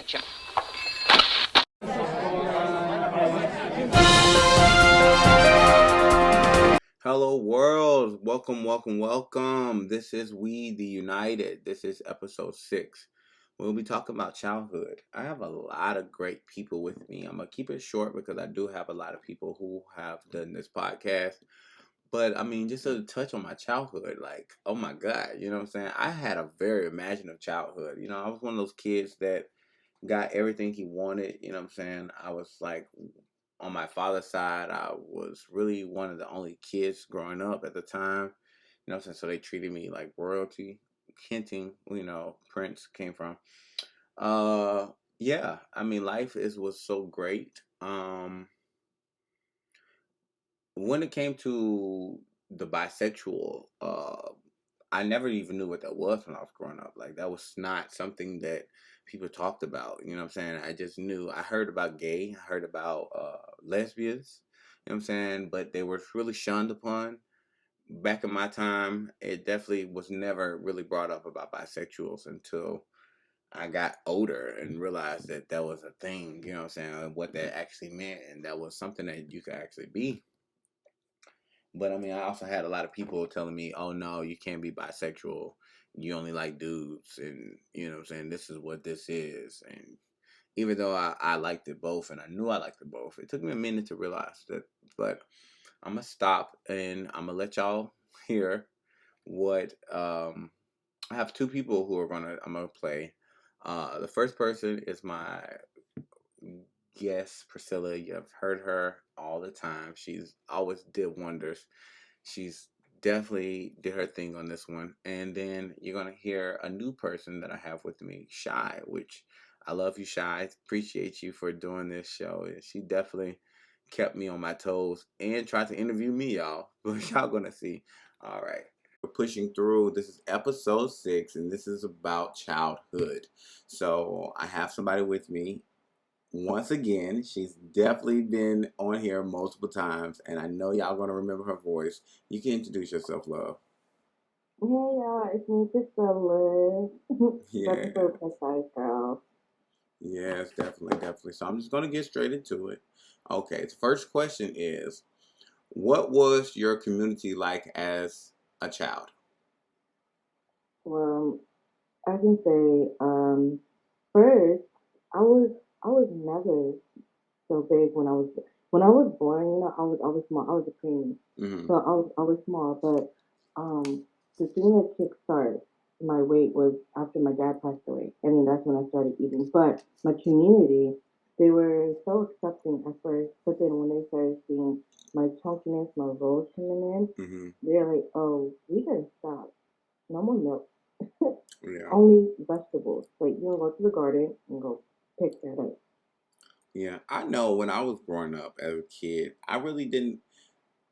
future. Hello, world. Welcome. This is We the United. This is episode 6. We'll be talking about childhood. I have a lot of great people with me. I'm going to keep it short because I do have a lot of people who have done this podcast. But I mean, just to touch on my childhood, like, oh my God, you know what I'm saying? I had a very imaginative childhood. I was one of those kids that got everything he wanted. You know what I'm saying? I was like, on my father's side, I was really one of the only kids growing up at the time. You know what I'm saying? So they treated me like royalty. Hinting, Prince came from. Uh yeah, I mean life is was so great. When it came to the bisexual, I never even knew what that was when I was growing up. Like that was not something that people talked about. You know what I'm saying? I just knew. I heard about gay. I heard about lesbians. You know what I'm saying? But they were really shunned upon. Back in my time, it definitely was never really brought up about bisexuals until I got older and realized that that was a thing. You know what I'm saying? And what that actually meant, and that was something that you could actually be. But I mean, I also had a lot of people telling me, "Oh no, you can't be bisexual. You only like dudes," and you know what I'm saying, this is what this is. And even though I liked it both, and I knew I liked it both, it took me a minute to realize that. But I'm gonna stop and I'm gonna let y'all hear what I have two people who are I'm gonna play. The first person is my guest, Priscilla. You've heard her all the time. She's always did wonders. She's definitely did her thing on this one. And then you're going to hear a new person that I have with me, Shy, which I love you, Shy. Appreciate you for doing this show. And she definitely kept me on my toes and tried to interview me, y'all. But y'all going to see. All right. We're pushing through. This is episode 6, and this is about childhood. So I have somebody with me once again. She's definitely been on here multiple times, and I know y'all gonna remember her voice. You can introduce yourself, love. Hey y'all, it's me, Priscilla. Yeah, Looking for a precise girl. yes, definitely. So I'm just gonna get straight into it. Okay, the first question is, what was your community like as a child? Well, I can say, first, I was I was never so big when I was born. I was small. I was a preemie, Mm-hmm. so I was small. But the thing that kickstarted my weight was after my dad passed away, and then that's when I started eating. But my community, they were so accepting at first, but then when they started seeing my chunkiness, my rolls coming in, Mm-hmm. they're like, "Oh, we gotta stop. No more milk. Yeah. Only vegetables. Like you can go to the garden and go pick that up." Yeah. I know when I was growing up as a kid, I really didn't.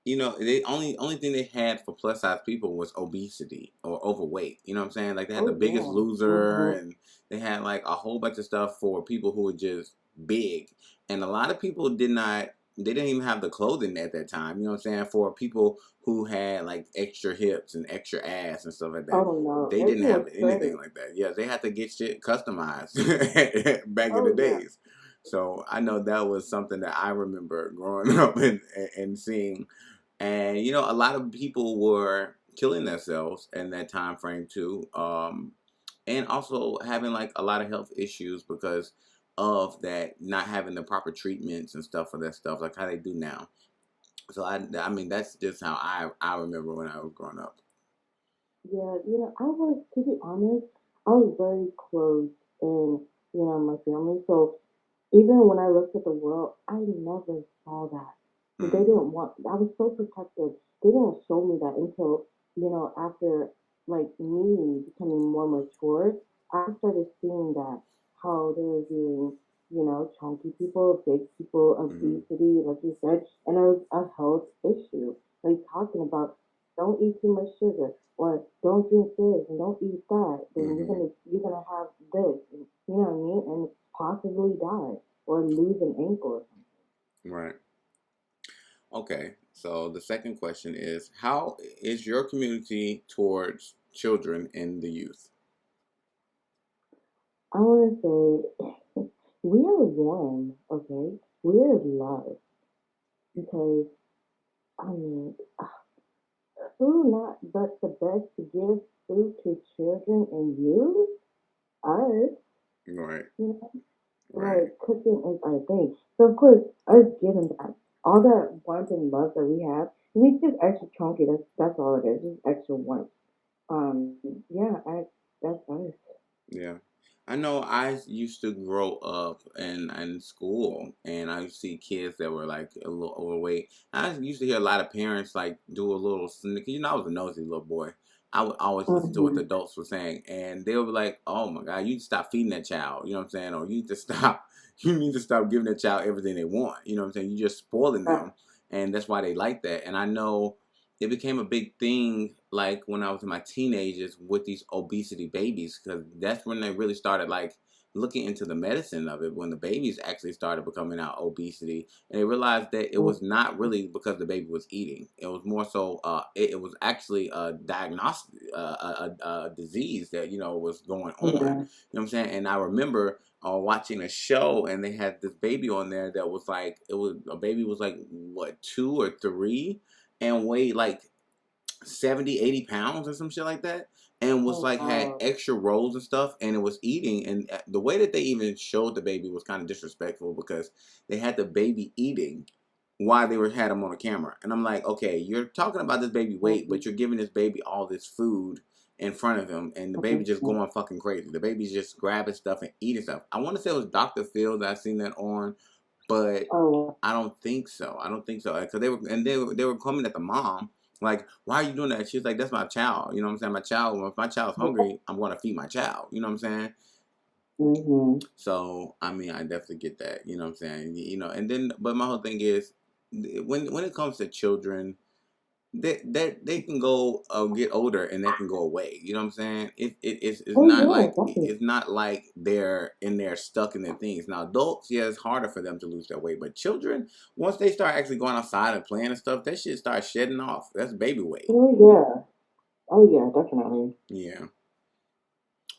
The only thing they had for plus size people was obesity or overweight. You know what I'm saying? Like they had the Oh Biggest yeah. Loser, and they had like a whole bunch of stuff for people who were just big. And a lot of people did not. They didn't even have the clothing at that time. You know what I'm saying? For people who had like extra hips and extra ass and stuff like that, Oh no, they didn't everything have was anything shredded. like that. Yeah, they had to get shit customized back in the Oh yeah. days. So I know that was something that I remember growing up and seeing. And a lot of people were killing themselves in that time frame too, and also having like a lot of health issues because of that, not having the proper treatments and stuff for that stuff like how they do now. So I mean that's just how I remember when I was growing up. Yeah, I was, to be honest, I was very close in, my family. So even when I looked at the world, I never saw that. They Mm-hmm. didn't want, I was so protective. They didn't show me that until, after like me becoming more mature, I started seeing that how they were viewing, chunky people, big people, Mm-hmm. obesity, like you said, and it was a health issue. Like talking about don't eat too much sugar or don't drink this and don't eat that, then Mm-hmm. you're gonna have this, you know what I mean, and possibly die or lose an ankle or Right. Okay. So the second question is, how is your community towards children and the youth? something. I want to say we are warm, okay? We are love because I mean, who not but the best to give food to children and youth? Us, Right, you know, right. like cooking is our thing. So of course, us giving that all that warmth and love that we have, and it's just extra chunky. That's all it is, just extra warmth. Um, yeah, that's us. Yeah. I know I used to grow up in school and I used to see kids that were like a little overweight. I used to hear a lot of parents like do a little snicker. You know, I was a nosy little boy. I would always listen to what the Mm-hmm. adults were saying and they would be like, oh my God, you need to stop feeding that child. You know what I'm saying? Or you need to stop, you need to stop giving that child everything they want. You know what I'm saying? You're just spoiling them. And that's why they like that. And I know it became a big thing like when I was in my teenagers with these obesity babies because that's when they really started like looking into the medicine of it when the babies actually started becoming out obesity and they realized that it was not Mm-hmm. really because the baby was eating it was more so it was actually a diagnostic a disease that was going on, you know Yeah. what I'm saying. And I remember watching a show and they had this baby on there that was like it was a baby was like what 2 or 3 and weighed like 70, 80 pounds or some shit like that. And was Oh like had wow. extra rolls and stuff and it was eating and the way that they even showed the baby was kind of disrespectful because they had the baby eating while they were had him on the camera. And I'm like, okay, you're talking about this baby weight, Mm-hmm. but you're giving this baby all this food in front of him and the baby just Mm-hmm. going fucking crazy. The baby's just grabbing stuff and eating stuff. I want to say it was Dr. Phil that I seen that on, but Oh. I don't think so. I don't think so. Because they were coming at the mom like, why are you doing that? She's like, that's my child. You know what I'm saying? My child. If my child's hungry, I'm gonna feed my child. You know what I'm saying? Mm-hmm. So I mean, I definitely get that. You know what I'm saying? And then, but my whole thing is, when it comes to children, they can go get older and they can go away. You know what I'm saying? It's Oh not yeah, like definitely. it's not like they're in there stuck in their things. Now adults, yeah, it's harder for them to lose their weight, but children, once they start actually going outside and playing and stuff, that shit starts shedding off. That's baby weight. Oh yeah. Oh yeah, definitely. Yeah.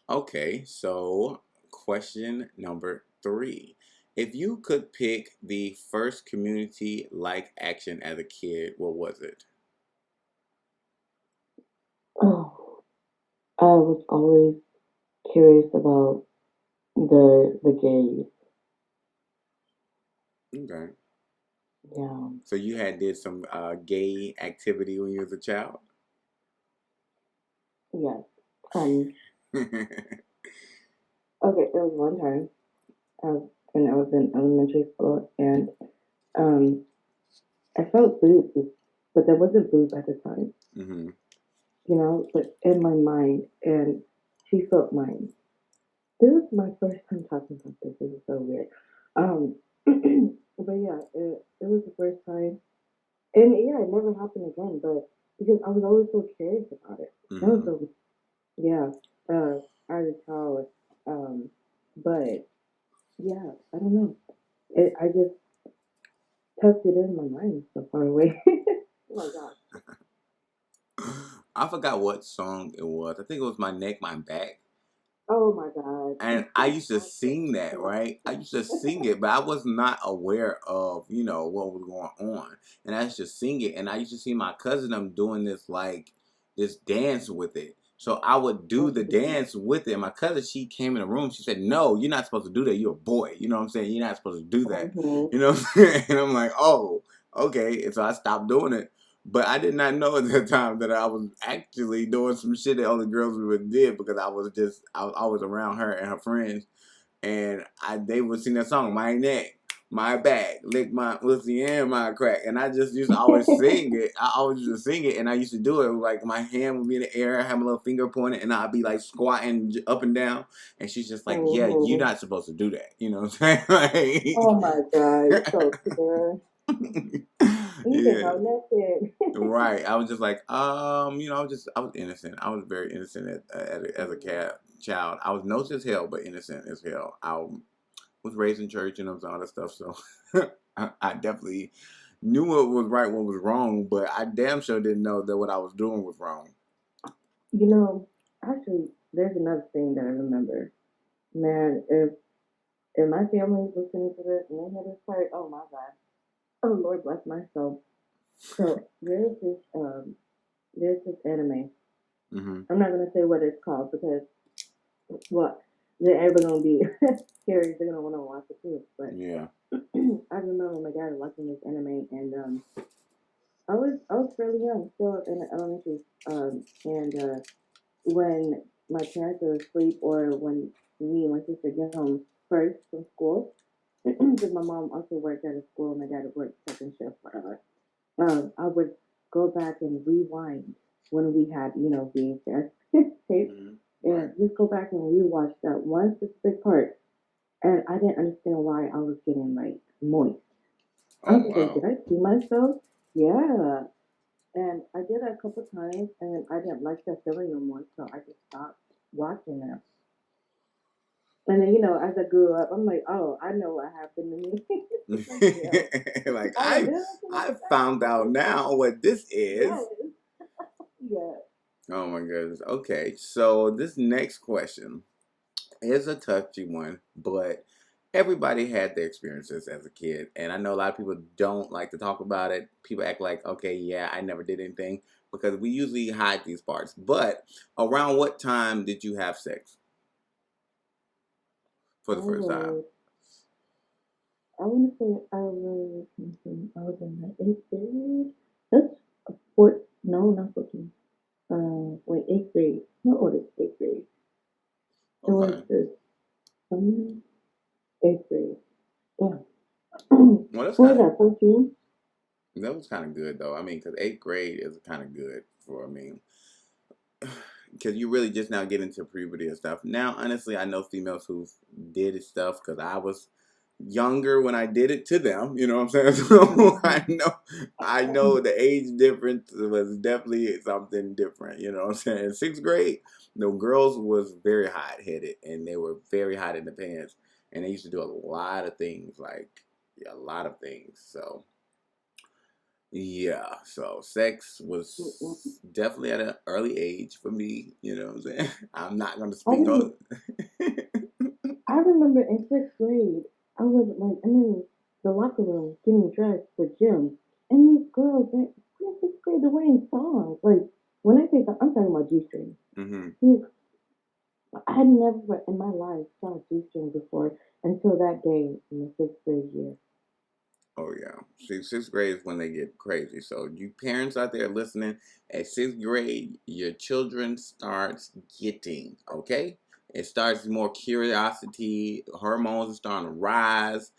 Okay, so question number 3. If you could pick the first community like action as a kid, what was it? Oh, I was always curious about the gays. Okay. Yeah. So you had did some gay activity when you was a child? Yes. Um. Okay. It was one time. When I was in elementary school, and um, I felt boobs, but there wasn't boobs at the time. hmm But in my mind, and she felt mine. This is my first time talking about this. This is so weird. Um, but yeah, it was the first time, and yeah, it never happened again. But because I was always so curious about it. That was hmm so yeah. As a child, um, but yeah, I don't know. I just tucked it in my mind so far away. Oh my gosh. I forgot what song it was. I think it was My Neck, My Back. Oh my god. And I used to I can't sing that, stop. right? I used to sing it, but I was not aware of, what was going on. And I used to sing it, and I used to see my cousin them doing this dance with it. So I would do the Mhm. dance with it. My cousin, she came in the room. She said, "No, you're not supposed to do that. You're a boy. You know what I'm saying? You're not supposed to do that." Mhm. You know what I'm saying? And I'm like, "Oh, okay." And so I stopped doing it. But I did not know at the time that I was actually doing some shit that other girls would did because I was always around her and her friends, and they would sing that song, My Neck, My Back, Lick My Pussy and My Crack, and I just used to always sing it. I always used to sing it, and I used to do it like my hand would be in the air, I have my little finger pointed, and I'd be like squatting up and down, and she's just like, "Yeah, you're Mhm. not supposed to do that," you know what I'm saying? Oh my god, you're so pure. You came Yeah. out naked. Right. I was just like, I was innocent. I was very innocent as a Mhm. child. I was nosy as hell, but innocent as hell. I was raised in church and all that stuff, so I definitely knew what was right, what was wrong, but I damn sure didn't know that what I was doing was wrong. You know, actually, there's another thing that I remember. Man, And my family's listening to this and they hear this part, oh my God. Oh Lord bless my soul. So there's this anime. Mm-hmm. I'm not gonna say what it's called because well they're ever gonna be scary, they're gonna wanna watch it too. But Yeah. I remember my dad watching this anime and I was fairly young, still in elementary. And when my parents were asleep or when me and my sister get home first from school, because my mom also worked at a school and my dad worked second shift, whatever. I would go back and rewind when we had, VHS tapes, Mm-hmm. Right. and just go back and rewatch that one specific part. And I didn't understand why I was getting like moist. I Oh was just like, wow. did I see myself? Yeah. And I did that a couple times, and I didn't like that feeling no more, so I just stopped watching it. And then, as I grew up, I'm like, oh, I know what happened to me to somebody else. Like Oh, did something I like that found happen to out now what this me? is. Yes, yes. Oh my goodness. Okay, so this next question is a touchy one, but everybody had their experiences as a kid, and I know a lot of people don't like to talk about it. People act like, okay, yeah, I never did anything because we usually hide these parts. But around what time did you have sex for I the first time? was, I want to say I was in the eighth grade. That's no, not 14. Wait, eighth grade. What was it? Eighth grade. It was Okay. the summer, eighth grade. Yeah. Well, that's What was kind that, 14? of that was kind of good though. I mean, because eighth grade is kind of good for. I mean, because you really just now get into puberty and stuff. Now, honestly, I know females who did it stuff because I was younger when I did it to them. You know what I'm saying? So I know the age difference was definitely something different. You know what I'm saying? Sixth grade, the girls was very hot headed and they were very hot in the pants, and they used to do a lot of things, like yeah, a lot of things. So yeah, so sex was definitely at an early age for me. You know what I'm saying? I'm not gonna I speak on. didn't. I remember in sixth grade, I was like, I'm in the locker room getting dressed for gym, and these girls, they're in sixth grade, they're wearing songs. Like when I say song, I'm talking about G-string. Hmm. These, I had never in my life saw G-string before until that day in the sixth grade year. Oh yeah, see, sixth grade is when they get crazy. So you parents out there listening, at sixth grade, your children starts getting okay. It starts more curiosity. Hormones are starting to rise.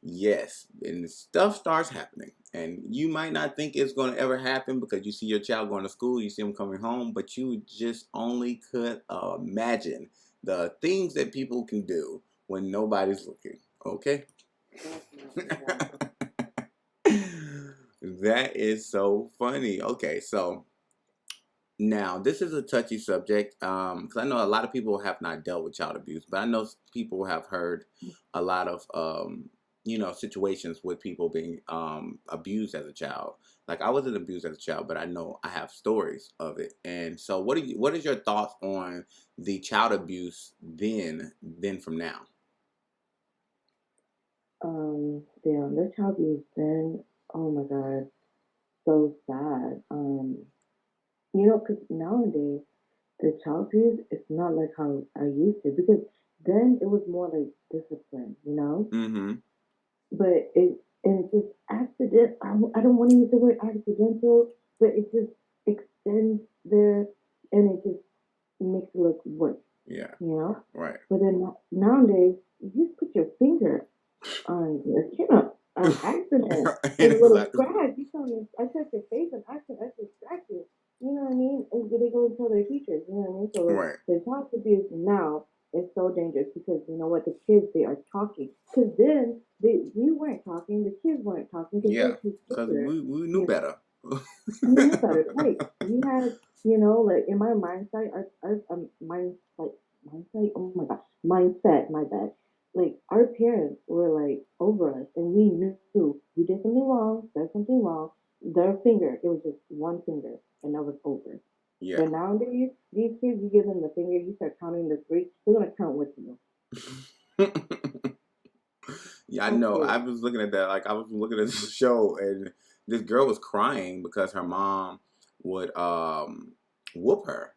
Yes, and stuff starts happening. And you might not think it's going to ever happen because you see your child going to school, you see them coming home, but you just only could imagine the things that people can do when nobody's looking. Okay? Definitely, yeah. That is so funny. Okay, so now this is a touchy subject because I know a lot of people have not dealt with child abuse, but I know people have heard a lot of situations with people being abused as a child. Like I wasn't abused as a child, but I know I have stories of it. And so, what is your thoughts on the child abuse then from now? Damn, their child abuse then, oh my God, so sad. Because nowadays the child abuse is not like how I used to because then it was more like discipline. Mm-hmm. But it's just accident. I don't want to use the word accidental, but it just extends there and it just makes it look worse, Yeah. you know. Right. But then nowadays, you just put your finger on your chin on accident. And There's a it's little like scratch. You tell me, I touch your face on accident, I just scratch you. You know what I mean? And they go and tell their teachers. You know what I mean? So right. the child abuse now is so dangerous because you know what? The kids they are talking. Because then we weren't talking. The kids weren't talking because Yeah. they're too Because scared. we knew You know, better. we knew better. Right? We had like in my mindset, our mindset. Oh my gosh, mindset. My bad. Like our parents were like over us, and we knew you did something wrong, said something wrong. Their finger, it was just one finger, and that was over. Yeah. But nowadays, these kids, you give them the finger, you start counting the three, they're gonna count with you. Yeah, I That's know. cute. I was looking at that. Like I was looking at this show, and this girl was crying because her mom would whoop her,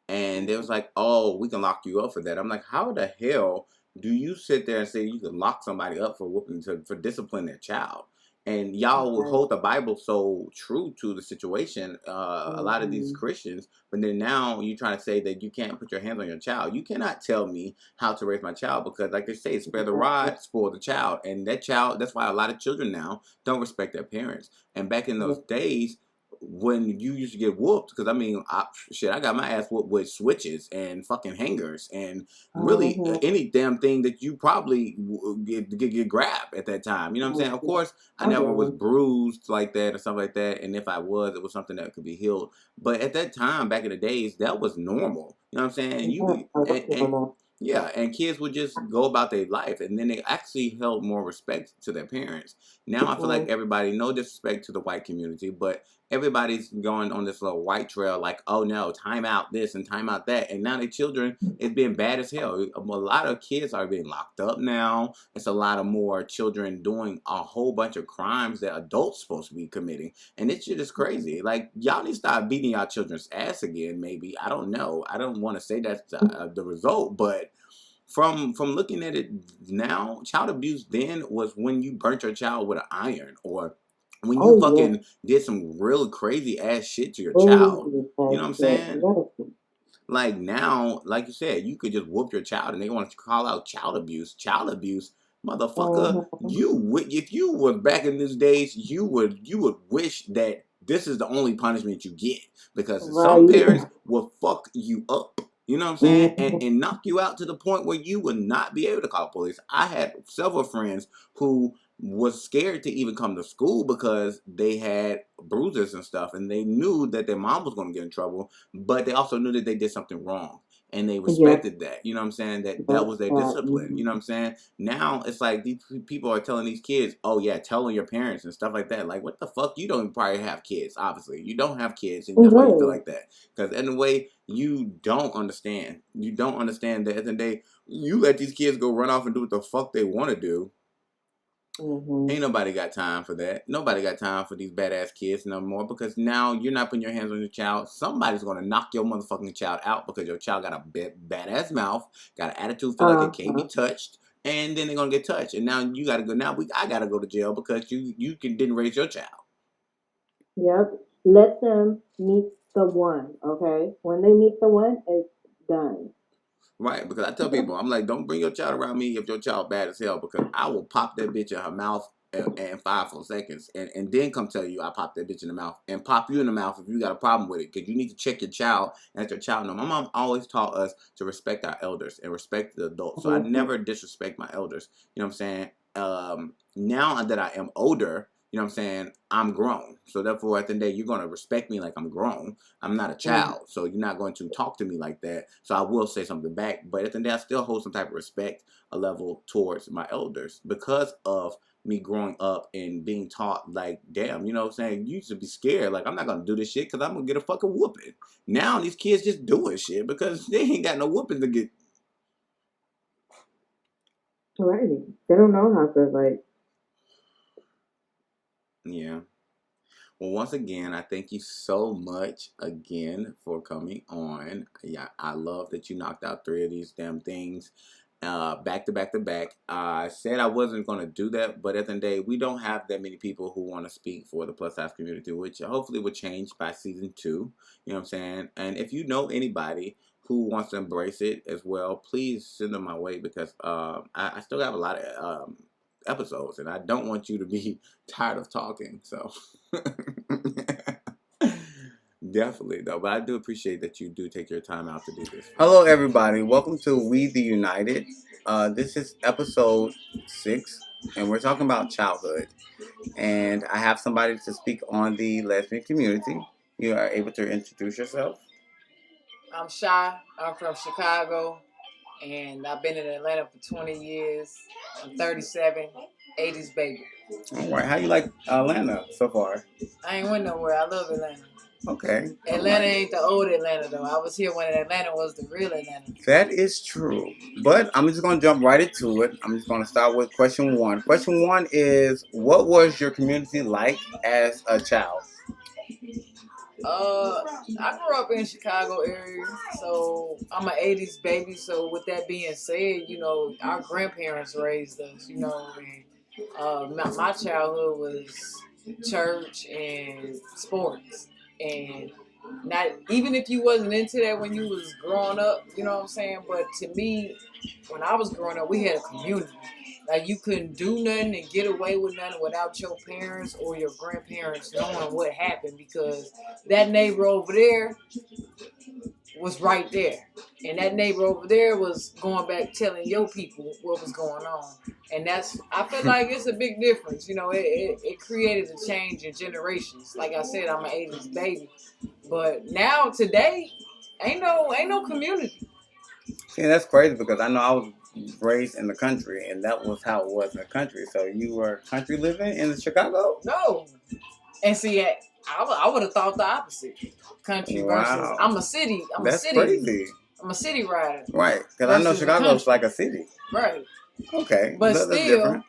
and it was like, "Oh, we can lock you up for that." I'm like, "How the hell do you sit there and say you can lock somebody up for whooping for disciplining their child?" And y'all will Right. hold the Bible so true to the situation. A lot of these Mm-hmm. Christians, but then now you trying to say that you can't put your hands on your child. You cannot tell me how to raise my child because, like they say, spare the Exactly. rod, spoil the child. And that child, that's why a lot of children now don't respect their parents. And back in Yeah. those days, when you used to get whooped, because I mean, I got my ass whooped with switches and fucking hangers and really Mm-hmm. any damn thing that you probably get grabbed at that time. You know what I'm saying? Of Mm-hmm. course, I I get never was it. bruised like that or something like that. And if I was, it was something that could be healed. But at that time, back in the days, that was normal. You know what I'm saying? Yeah, You that's normal. yeah, and kids would just go about their life, and then they actually held more respect to their parents. Now I feel like Mm-hmm. everybody, no disrespect to the white community, but everybody's going on this little white trail, like, oh no, time out this and time out that, and now the children is being bad as hell. A lot of kids are being locked up now. It's a lot of more children doing a whole bunch of crimes that adults supposed to be committing, and this shit is crazy. Like y'all need to stop beating y'all children's ass again. Maybe I don't know. I don't want to say that's the result, but from looking at it now, child abuse then was when you burnt your child with an iron or when you Oh yeah. fucking did some real crazy ass shit to your child. Crazy You as know what I'm shit. saying? Yes. Like now, like you said, you could just whoop your child and they want to call out child abuse. Child abuse, motherfucker. Mm-hmm. If you were back in these days, you would wish that this is the only punishment you get because some Right. parents will fuck you up. You know what I'm saying? And Mm-hmm. and knock you out to the point where you would not be able to call police. I had several friends who was scared to even come to school because they had bruises and stuff and they knew that their mom was going to get in trouble, but they also knew that they did something wrong and they Yep. respected that. You know what I'm saying? That Yep. was their That. discipline. You Mm-hmm. know what I'm saying? Now it's like these people are telling these kids, "Oh yeah, tell on your parents and stuff like that." Like what the fuck? You don't probably have kids. Obviously, you don't have kids, and that's why you feel Right. like that. Because in a way, you don't understand. You don't understand that at the end of the day, you let these kids go run off and do what the fuck they want to do. Mm-hmm. Ain't nobody got time for that. Nobody got time for these badass kids no more because now you're not putting your hands on your child. Somebody's gonna knock your motherfucking child out because your child got a badass mouth, got an attitude, feel like it can't be Uh-huh. touched, and then they're gonna get touched. And now you gotta go. Now I gotta go to jail because didn't raise your child. Yep. Let them meet the one. Okay. When they meet the one, it's done. Right, because I tell people, I'm like, don't bring your child around me if your child bad as hell, because I will pop that bitch in her mouth in 5 full seconds, and then come tell you I popped that bitch in the mouth, and pop you in the mouth if you got a problem with it, because you need to check your child and let your child know. My mom always taught us to respect our elders and respect the adults, so I Mm-hmm. never disrespect my elders. You know what I'm saying? Now that I am older, you know what I'm saying, I'm grown, so therefore at the end of the day, you're gonna respect me like I'm grown. I'm not a Mm-hmm. child, so you're not going to talk to me like that. So I will say something back, but at the end of the day, I still hold some type of respect, a level towards my elders because of me growing up and being taught like, damn, you know what I'm saying? You should be scared. Like, I'm not gonna do this shit because I'm gonna get a fucking whooping. Now these kids just doing shit because they ain't got no whooping to get. Right. They don't know how to like. Yeah. Well, once again, I thank you so much again for coming on. Yeah, I love that you knocked out 3 of these damn things back to back to back. I said I wasn't going to do that, but at the end of the day, we don't have that many people who want to speak for the plus size community, which hopefully will change by season 2. You know what I'm saying? And if you know anybody who wants to embrace it as well, please send them my way because I still have a lot of episodes and I don't want you to be tired of talking. So. Definitely, though. But I do appreciate that you do take your time out to do this. Hello, everybody. Welcome to We the United. This is episode 6, and we're talking about childhood. And I have somebody to speak on the lesbian community. You are able to introduce yourself. I'm Shy. I'm from Chicago, and I've been in Atlanta for 20 years. I'm 37, 80s baby. All right. How you like Atlanta so far? I ain't went nowhere. I love Atlanta. Okay. Atlanta ain't the old Atlanta though. I was here when Atlanta was the real Atlanta. That is true. But I'm just going to jump right into it. I'm just going to start with question one. Question one is, what was your community like as a child? I grew up in Chicago area, so I'm an '80s baby. So with that being said, our grandparents raised us. And my childhood was church and sports, and not even if you wasn't into that when you was growing up, you know what I'm saying. But to me, when I was growing up, we had a community. Like you couldn't do nothing and get away with nothing without your parents or your grandparents knowing what happened because that neighbor over there was right there. And that neighbor over there was going back telling your people what was going on. And I feel like it's a big difference. It created a change in generations. Like I said, I'm an 80s baby. But now, today, ain't no community. See, that's crazy because I know I was raised in the country, and that was how it was in the country. So you were country living in Chicago? No. And see, I would have thought the opposite. Country versus I'm a city. That's crazy. I'm a city rider. Right, because I know Chicago's like a city. Right. Okay, but that's still, different.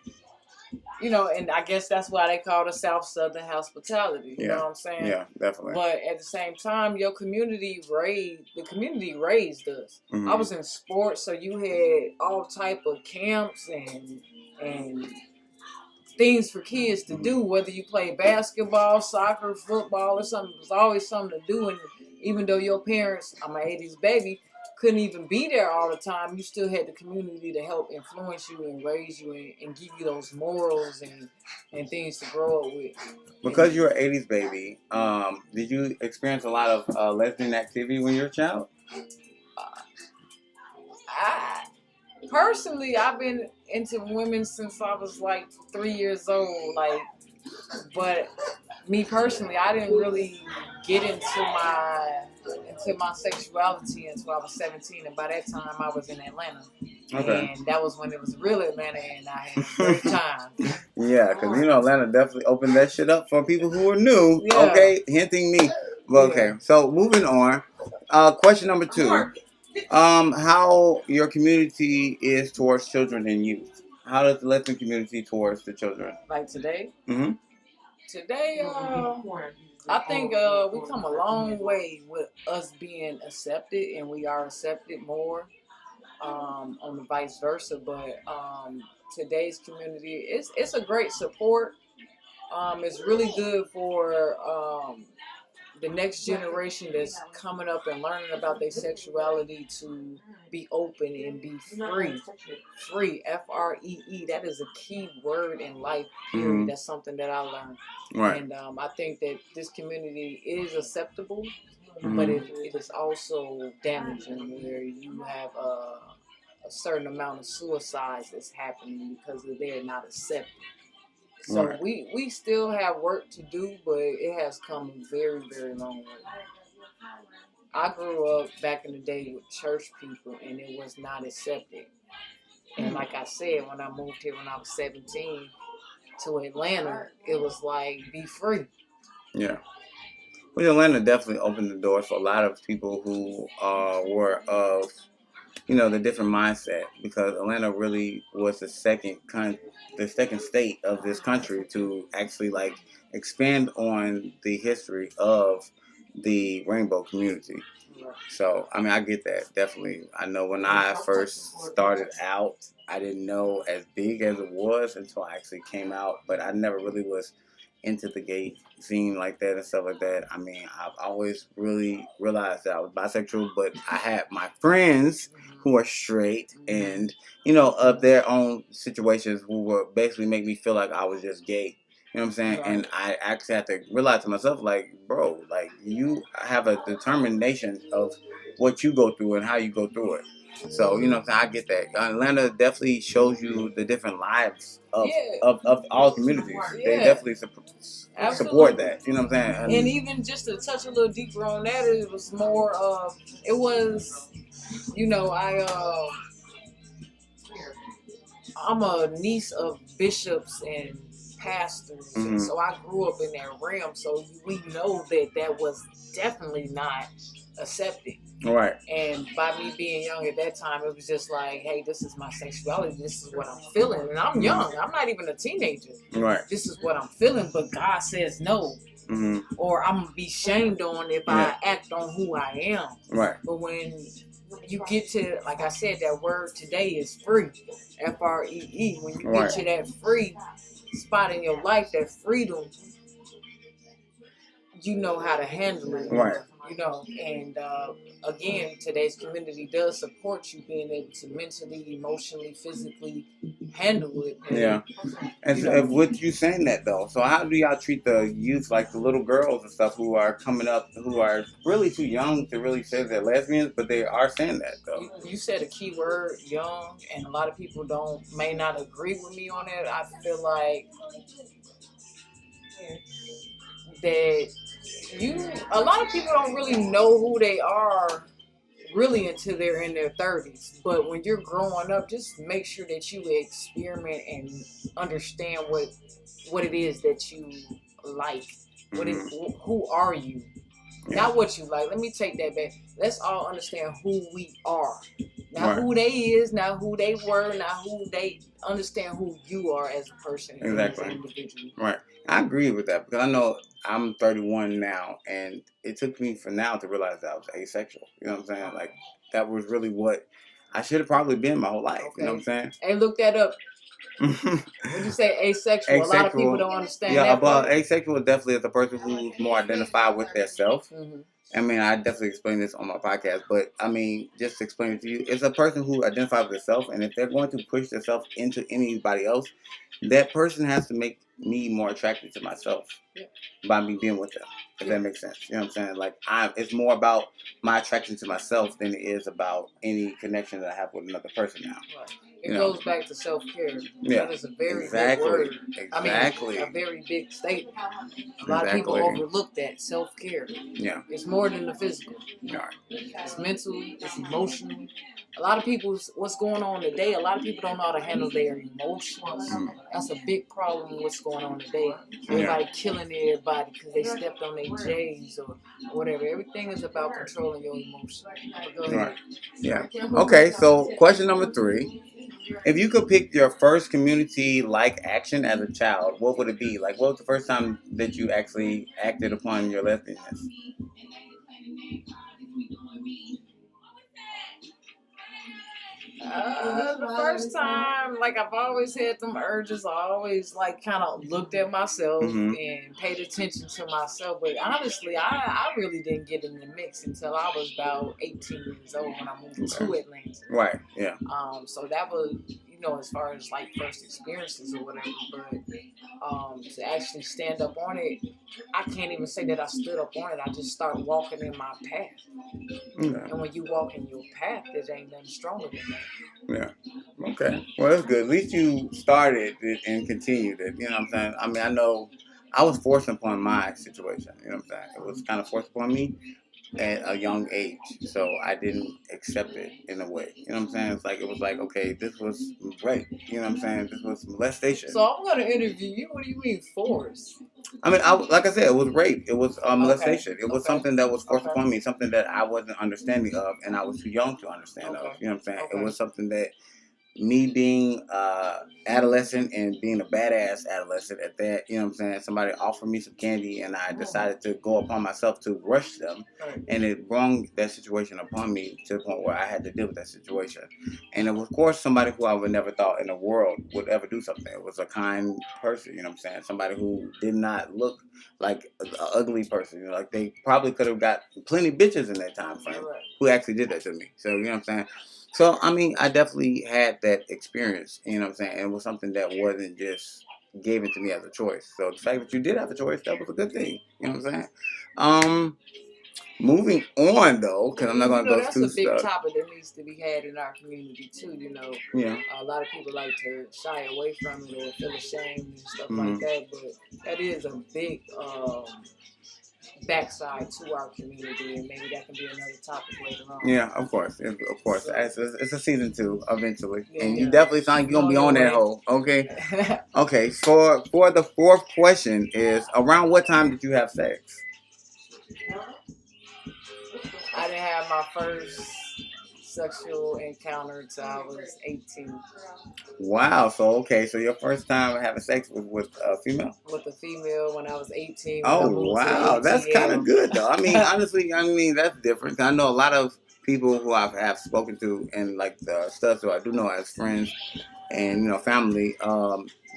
And I guess that's why they call it South Southern hospitality. You know what I'm saying? Yeah, definitely. But at the same time, the community raised us. Mm-hmm. I was in sports, so you had all type of camps and things for kids to do, whether you play basketball, soccer, football, or something. There's always something to do. And even though your parents, I'm an 80s baby, couldn't even be there all the time, you still had the community to help influence you and raise you and give you those morals and things to grow up with. Because you're an 80s baby, did you experience a lot of lesbian activity when you were a child? Personally, I've been into women since I was like 3 years old. But me personally, I didn't really get into my sexuality until I was 17, and by that time I was in Atlanta. Okay. And that was when it was real Atlanta, and I had a great time. Yeah, because Atlanta definitely opened that shit up for people who are new. Yeah. Okay, hinting me. But okay, so moving on. Question number 2. How your community is towards children and youth. How does the lesbian community towards the children? Like today? Mm-hmm. Today, I think we come a long way with us being accepted, and we are accepted more on the vice versa. But today's community, it's a great support. It's really good for the next generation that's coming up and learning about their sexuality to be open and be free. Free, F-R-E-E. That is a key word in life, period. Mm-hmm. That's something that I learned. Right. And I think that this community is acceptable, mm-hmm. but it is also damaging where you have a certain amount of suicides that's happening because they're not accepted. So right. we still have work to do, but it has come a very, very long way. I grew up back in the day with church people, and it was not accepted. And like I said, when I moved here when I was 17 to Atlanta, it was like, be free. Yeah. Well, Atlanta definitely opened the doors for a lot of people who were of, the different mindset, because Atlanta really was the second state of this country to actually expand on the history of the rainbow community. So, I get that, definitely. I know when I first started out, I didn't know as big as it was until I actually came out, but I never really was into the gay scene like that and stuff like that. I've always really realized that I was bisexual, but I had my friends who are straight and, of their own situations who would basically make me feel like I was just gay. You know what I'm saying? Right. And I actually had to realize to myself, bro, you have a determination of what you go through and how you go through it. So, what I'm saying? I get that. Atlanta definitely shows you the different lives of all communities. Yeah. They definitely support that. You know what I'm saying? And even just to touch a little deeper on that, it was more of, I'm a niece of bishops and pastors, and so I grew up in that realm. So we know that was definitely not accepted. Right. And by me being young at that time, it was just like, hey, this is my sexuality. This is what I'm feeling. And I'm young. I'm not even a teenager. Right. This is what I'm feeling. But God says no. Or I'm going to be shamed on if I act on who I am. Right. But when you get to, like I said, that word today is free. Free. When you get to that free spot in your life, that freedom, you know how to handle it. Right. You know, and again, today's community does support you being able to mentally, emotionally, physically handle it. And, and with you saying that though, so how do y'all treat the youth, like the little girls and stuff who are coming up, who are really too young to really say they're lesbians, but they are saying that though? You said a key word, young, and a lot of people may not agree with me on it. I feel like that a lot of people don't really know who they are really until they're in their 30s. But when you're growing up, just make sure that you experiment and understand what it is that you like. Who are you? Not what you like. Let me take that back. Let's all understand who we are. Not who they is, not who they were, not who they understand who you are as a person. Exactly. As an individual. Right. I agree with that because I know I'm 31 now, and it took me for now to realize that I was asexual. You know what I'm saying? Like, that was really what I should have probably been my whole life. Okay. You know what I'm saying? Hey, look that up. When you say asexual, a lot of people don't understand that. Yeah, but asexual definitely is a person who's more identified with their self. I mean, I definitely explained this on my podcast, but I mean, just to explain it to you, it's a person who identifies with themselves, and if they're going to push themselves into anybody else, that person has to make me more attracted to myself by me being with them. If that makes sense, you know what I'm saying? Like, it's more about my attraction to myself than it is about any connection that I have with another person now. Right. It goes back to self-care. That is a very big word. Exactly. I mean, a very big statement. A lot of people overlook that self-care. Yeah. It's more than the physical. Yeah. It's mental. It's emotional. A lot of people, what's going on today, a lot of people don't know how to handle their emotions. That's a big problem with what's going on today. Everybody killing everybody because they stepped on their J's or whatever. Everything is about controlling your emotions. Right. Yeah. Okay, so question number 3. If you could pick your first community-like action as a child, what would it be? Like, what was the first time that you actually acted upon your lesbianness? The first time, like, I've always had them urges. I always, like, kind of looked at myself and paid attention to myself. But honestly, I really didn't get in the mix until I was about 18 years old when I moved to Atlanta. Right, yeah. So that was, as far as, like, first experiences or whatever. But to actually stand up on it, I can't even say that I stood up on it. I just started walking in my path. Okay. And when you walk in your path, there ain't nothing stronger than that. Yeah. Okay. Well, that's good. At least you started it and continued it. You know what I'm saying? I mean, I know I was forced upon my situation. You know what I'm saying? It was kind of forced upon me at a young age. So I didn't accept it in a way. You know what I'm saying? It was like, okay, this was rape. You know what I'm saying? This was molestation. So I'm going to interview you. What do you mean forced? I mean, like I said, it was rape. It was molestation. It was something that was forced upon me, something that I wasn't understanding of, and I was too young to understand of. You know what I'm saying? It was something that me being adolescent and being a badass adolescent at that, you know what I'm saying? Somebody offered me some candy and I decided to go upon myself to rush them. And it brought that situation upon me to the point where I had to deal with that situation. And it was, of course, somebody who I would never thought in the world would ever do something. It was a kind person, you know what I'm saying? Somebody who did not look like an ugly person. You know, like they probably could have got plenty of bitches in that time frame who actually did that to me. So, you know what I'm saying? So, I mean, I definitely had that experience, you know what I'm saying? It was something that wasn't just given to me as a choice. So, the fact that you did have a choice, that was a good thing, you know what I'm saying? Moving on, though, because I'm not going to go too That's a big topic that needs to be had in our community, too, Yeah. A lot of people like to shy away from it or feel ashamed and stuff like that, but that is a big backside to our community, and maybe that can be another topic later on. Yeah, of course. So, it's a season 2 eventually, and you Yeah. definitely sound like you're gonna be on that hole. Okay. Okay. For the fourth question is, around what time did you have sex? I didn't have my first sexual encounter until I was 18. Wow. So your first time having sex was with a female? With a female when I was 18. Oh wow, that's kind of good though. I mean, honestly, that's different. I know a lot of people who I have spoken to, and like the stuff who I do know as friends and family.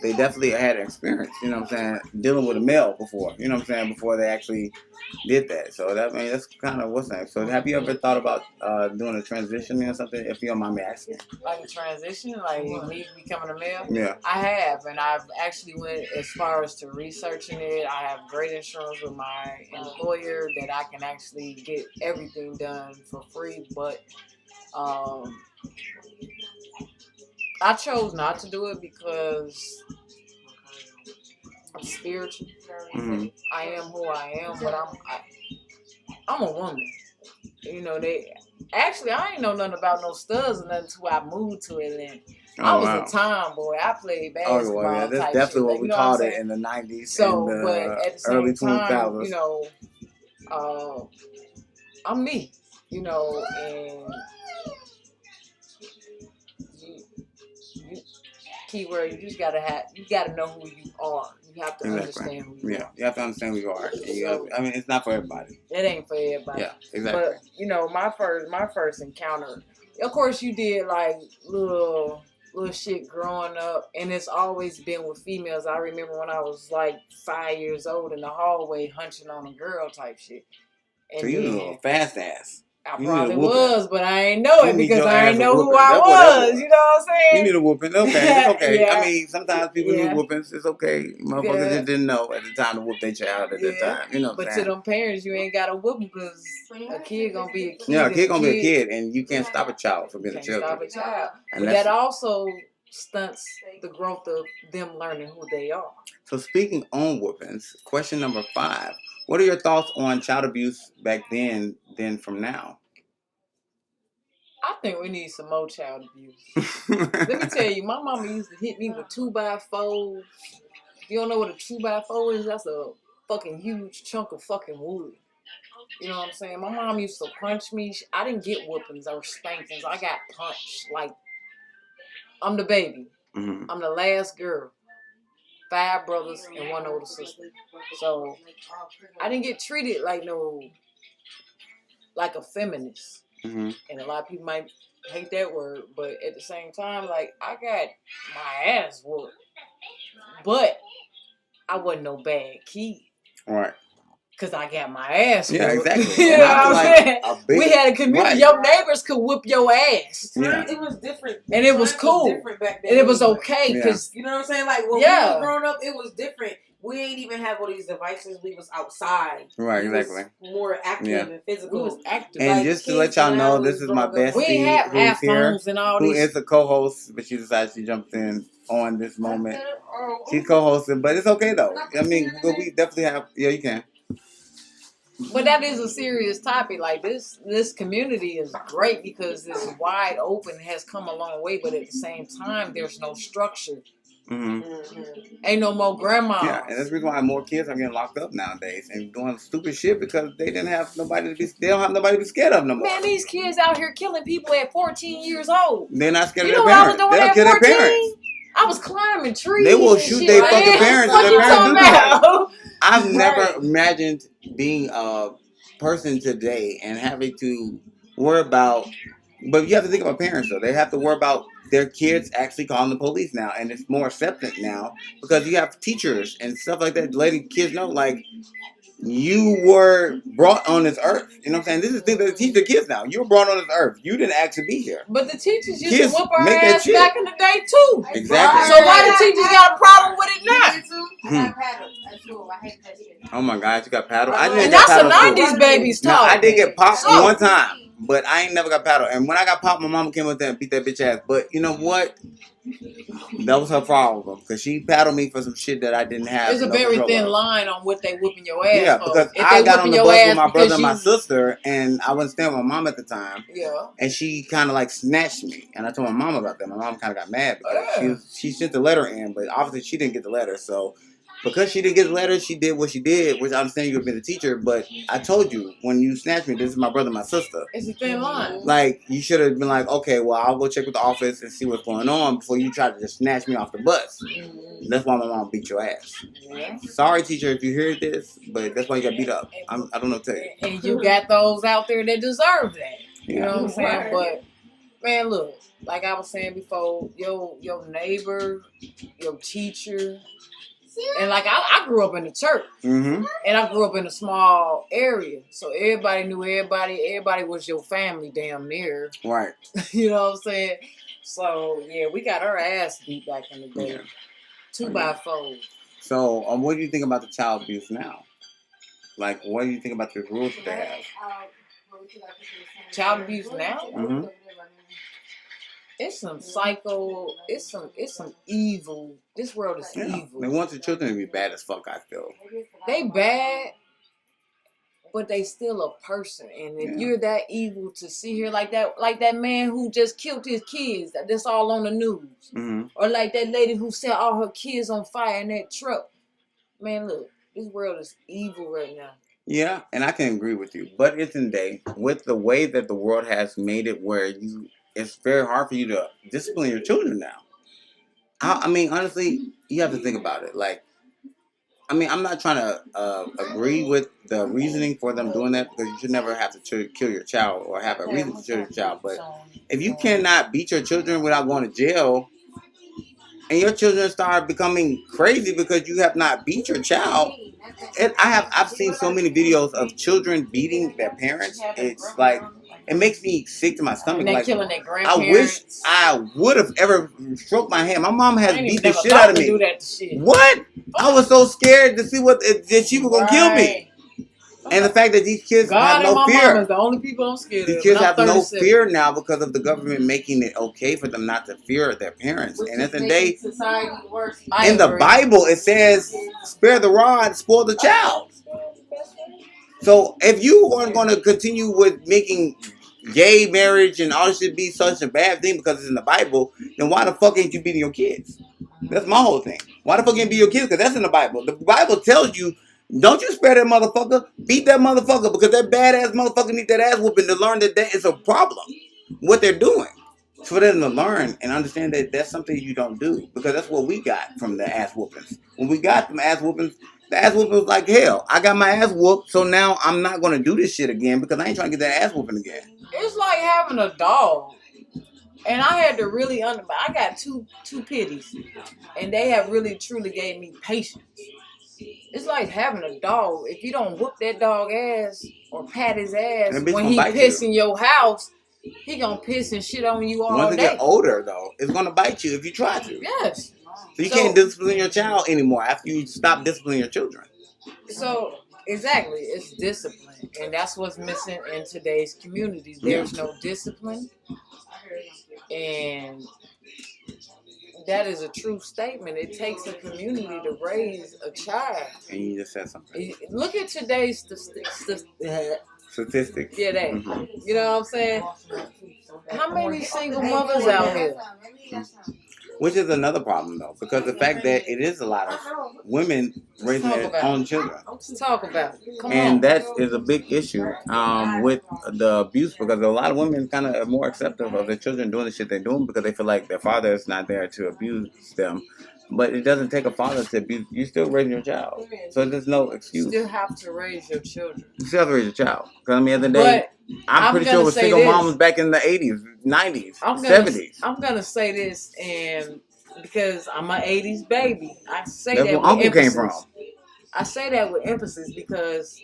They definitely had an experience. You know what I'm saying? Dealing with a male before. You know what I'm saying? Before they actually did that. So that's kind of what's that. So have you ever thought about doing a transition or something? If you don't mind me asking. Like a transition, like me becoming a male. Yeah. I have, and I've actually went as far as to researching it. I have great insurance with my employer that I can actually get everything done for free, but I chose not to do it because I'm spiritual. Mm-hmm. I am who I am, but I'm a woman. I ain't know nothing about no studs or nothing until I moved to Atlanta. I was a tomboy. I played basketball. Oh, yeah, that's definitely what we called it in the 90s. So, and but at the same early time, 2000s. I'm me, and keyword, you just gotta know who you are. You have to understand who you are. You have to understand who you are. It's not for everybody. It ain't for everybody. Yeah, exactly. But my first encounter, of course, you did like little shit growing up, and it's always been with females. I remember when I was like 5 years old in the hallway hunching on a girl type shit. And so you was a fast ass. I probably was, but I ain't know it because I ain't know who I was. You know what I'm saying? You need a whooping. Okay, it's okay. Yeah. I mean, sometimes people need whoopings. It's okay. Motherfuckers just didn't know at the time to whoop their child at that time. You know what I'm saying? But to them parents, you ain't got to whoop them because a kid gonna be a kid. Yeah, a kid gonna be a kid, and you can't stop a child from being a child. Stop a child. But that also stunts the growth of them learning who they are. So speaking on whoopings, question number 5. What are your thoughts on child abuse back then from now? I think we need some more child abuse. Let me tell you, my mama used to hit me with 2x4s. If you don't know what a 2x4 is, that's a fucking huge chunk of fucking wood. You know what I'm saying? My mom used to punch me. I didn't get whoopings or spankings. I got punched. Like, I'm the baby. Mm-hmm. I'm the last girl. 5 brothers and 1 older sister. So I didn't get treated like a feminist. Mm-hmm. And a lot of people might hate that word, but at the same time, like, I got my ass whooped. But I wasn't no bad kid. All right. Because I got my ass whooped. Yeah, exactly. You know what I'm saying? We had a community. Right. Your neighbors could whoop your ass. Yeah. It was different. And it was cool. Different back then. And it was okay. Cause, you know what I'm saying? Like, when we was growing up, it was different. We ain't even have all these devices. We was outside. Right, exactly. More active and physical. We was active. And like, just to let y'all know, this is my bestie we have who's here, and all who these. is a co-host, but she decided she jumped in on this moment. She's co-hosting, but it's okay though. I mean, we definitely have. Yeah, you can. But that is a serious topic. Like, this community is great because it's wide open, has come a long way, but at the same time, there's no structure. Mm-hmm. Ain't no more grandmas. Yeah, and that's the reason why more kids are getting locked up nowadays and doing stupid shit because they don't have nobody to be scared of no more. Man, these kids out here killing people at 14 years old. They're not scared of their parents. They'll kill their parents. I was climbing trees. They will shoot their fucking parents if their parents do that. I've never imagined being a person today and having to worry about, but you have to think about parents though. They have to worry about their kids actually calling the police now, and it's more accepted now because you have teachers and stuff like that letting kids know, like, you were brought on this earth. You know what I'm saying? This is the thing that they teach the kids now. You were brought on this earth. You didn't actually be here. But the teachers used to whoop our ass back in the day too. Exactly. So why the teachers got a problem with it now? I got paddled at school. I hate that shit. Oh my God, you got paddled. And that's a 90s baby's talk. I did get popped one time, but I ain't never got paddled. And when I got popped, my mama came up there and beat that bitch ass. But you know what? That was her problem because she paddled me for some shit that I didn't have. It's a no very control thin of. line on what they whooping your ass Yeah, for. because If I they got on whooping the your bus ass with my brother and my you, sister, and I wasn't staying with my mom at the time. yeah, And she kind of like snatched me, and I told my mom about that. My mom kind of got mad because she sent the letter in, but obviously she didn't get the letter. So because she didn't get the letter, she did what she did, which I understand you have been a teacher, but I told you when you snatched me, this is my brother and my sister. It's a thin line. Like you should have been like, okay, well I'll go check with the office and see what's going on before you try to just snatch me off the bus. That's why my mom beat your ass. Yeah. Sorry, teacher, if you hear this, but that's why you got beat up. I don't know what to tell you. And you got those out there that deserve that. You know what I'm saying? But man, look, like I was saying before, your neighbor, your teacher, and like I grew up in the church, and I grew up in a small area, so everybody knew everybody. Everybody was your family, damn near. Right. You know what I'm saying? So yeah, we got our ass beat back in the day. Yeah. 2x4. So, what do you think about the child abuse now? Like, what do you think about the rules that they have? Child abuse now? Mm-hmm. It's some psycho. It's some evil. This world is evil. They want the children to be bad as fuck. I feel they bad, but they still a person. And if you're that evil to see here like that man who just killed his kids, that's all on the news, or like that lady who set all her kids on fire in that truck. Man, look, this world is evil right now. Yeah, and I can agree with you. But it's in day with the way that the world has made it, where it's very hard for you to discipline your children now. I mean, honestly, you have to think about it. Like, I mean, I'm not trying to agree with the reasoning for them doing that because you should never have to kill your child or have a reason to kill your child. But if you cannot beat your children without going to jail, and your children start becoming crazy because you have not beat your child. I've seen so many videos of children beating their parents. It's like it makes me sick to my stomach. And like killing their grandparents. I wish I would have ever stroked my hand. My mom has beat the shit out of me. Do that shit. What? I was so scared to see that she was gonna kill me. And the fact that these kids have no fear. God and my mom is the only people I'm scared of. These kids have no fear now because of the government making it okay for them not to fear their parents. And at the day, in the Bible, it says, spare the rod, spoil the child. So if you are going to continue with making gay marriage and all this should be such a bad thing because it's in the Bible, then why the fuck ain't you beating your kids? That's my whole thing. Why the fuck ain't beat your kids? Because that's in the Bible. The Bible tells you, don't you spare that motherfucker. Beat that motherfucker because that badass motherfucker needs that ass whooping to learn that is a problem. What they're doing. For them to learn and understand that that's something you don't do. Because that's what we got from the ass whoopings. When we got them ass whoopings, the ass whooping was like, hell, I got my ass whooped, so now I'm not going to do this shit again because I ain't trying to get that ass whooping again. It's like having a dog. And I had to really I got two pitties. And they have really truly gave me patience. It's like having a dog. If you don't whoop that dog ass or pat his ass when he piss in your house, he gonna piss and shit on you all day. Once they get older, though, it's gonna bite you if you try to. Yes. So you can't discipline your child anymore after you stop disciplining your children. So exactly, it's discipline, and that's what's missing in today's communities. There's no discipline, and that is a true statement. It takes a community to raise a child. And you just said something. Look at today's statistics. Yeah, that. Mm-hmm. You know what I'm saying? How many single mothers out here? Which is another problem, though, because the fact that it is a lot of women raising their own children. Let's talk about it. Come and on. That is a big issue with the abuse because a lot of women kind of are more accepting of their children doing the shit they're doing because they feel like their father is not there to abuse them. But it doesn't take a father to abuse. You're still raising your child. So there's no excuse. You still have to raise your children. You still have to raise your child. Because I mean, at the end of the day, I'm pretty sure it was single moms back in the 80s, 90s, 70s. I'm going to say this, and because I'm an 80s baby, I say that's that where with Uncle emphasis. Came from. I say that with emphasis because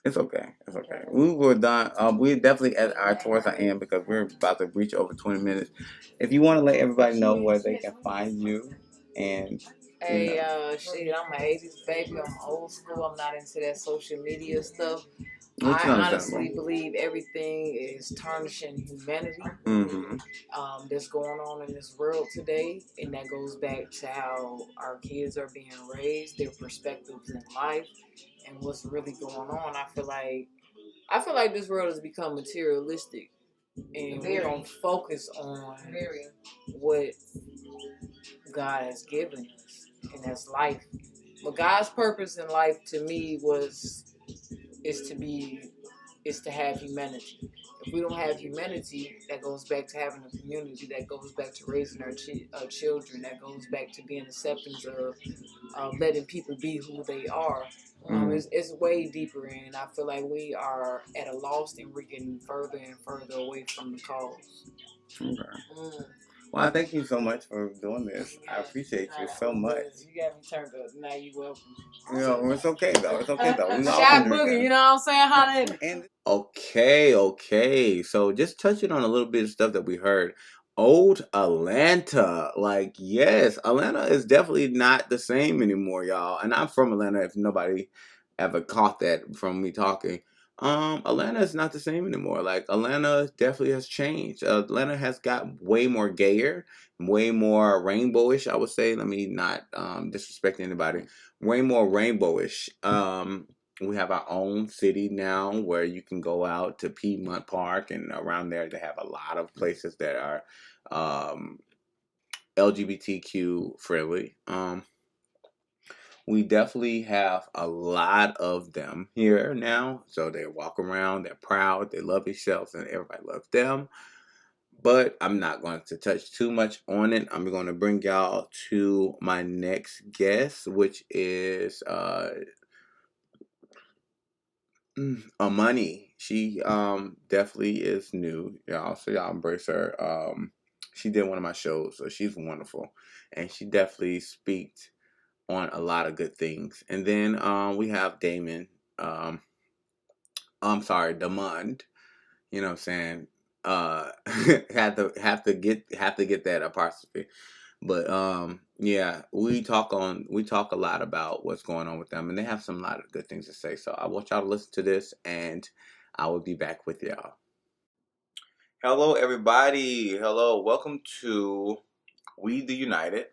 it's okay. It's okay. We were done. We're definitely towards our end because we're about to reach over 20 minutes. If you want to let everybody know where they can find you and shit, I'm an 80s baby. I'm old school. I'm not into that social media stuff. Which is I understandable. honestly believe everything is tarnishing humanity that's going on in this world today, and that goes back to how our kids are being raised, their perspectives in life, and what's really going on. I feel like this world has become materialistic, and we don't focus on what God has given us, and that's life. But God's purpose in life to me is to have humanity. If we don't have humanity, that goes back to having a community. That goes back to raising our children. That goes back to being acceptance of letting people be who they are. It's way deeper, and I feel like we are at a loss, and we're getting further and further away from the cause. Okay. Well, thank you so much for doing this. I appreciate you so much. You got me turned up. Now you welcome. You know, it's okay though. It's okay though. We all Shot been boogie, drinking. you know what I'm saying? How that? And okay. So just touching on a little bit of stuff that we heard. Old Atlanta. Like, yes, Atlanta is definitely not the same anymore, y'all. And I'm from Atlanta if nobody ever caught that from me talking. Atlanta is not the same anymore. Like, Atlanta definitely has changed. Atlanta has got way more gayer, way more rainbowish, I would say. Let me not disrespect anybody. Way more rainbowish. We have our own city now where you can go out to Piedmont Park, and around there they have a lot of places that are LGBTQ friendly. We definitely have a lot of them here now. So they walk around, they're proud, they love themselves, and everybody loves them. But I'm not going to touch too much on it. I'm going to bring y'all to my next guest, which is Money. She definitely is new, y'all. So y'all embrace her. She did one of my shows, so she's wonderful, and she definitely speaks on a lot of good things. And then we have Damon. I'm sorry, Demond. You know what I'm saying? Have to get that apostrophe. But yeah, we talk a lot about what's going on with them, and they have some lot of good things to say. So I want y'all to listen to this, and I will be back with y'all. Hello, everybody. Hello, welcome to We the United.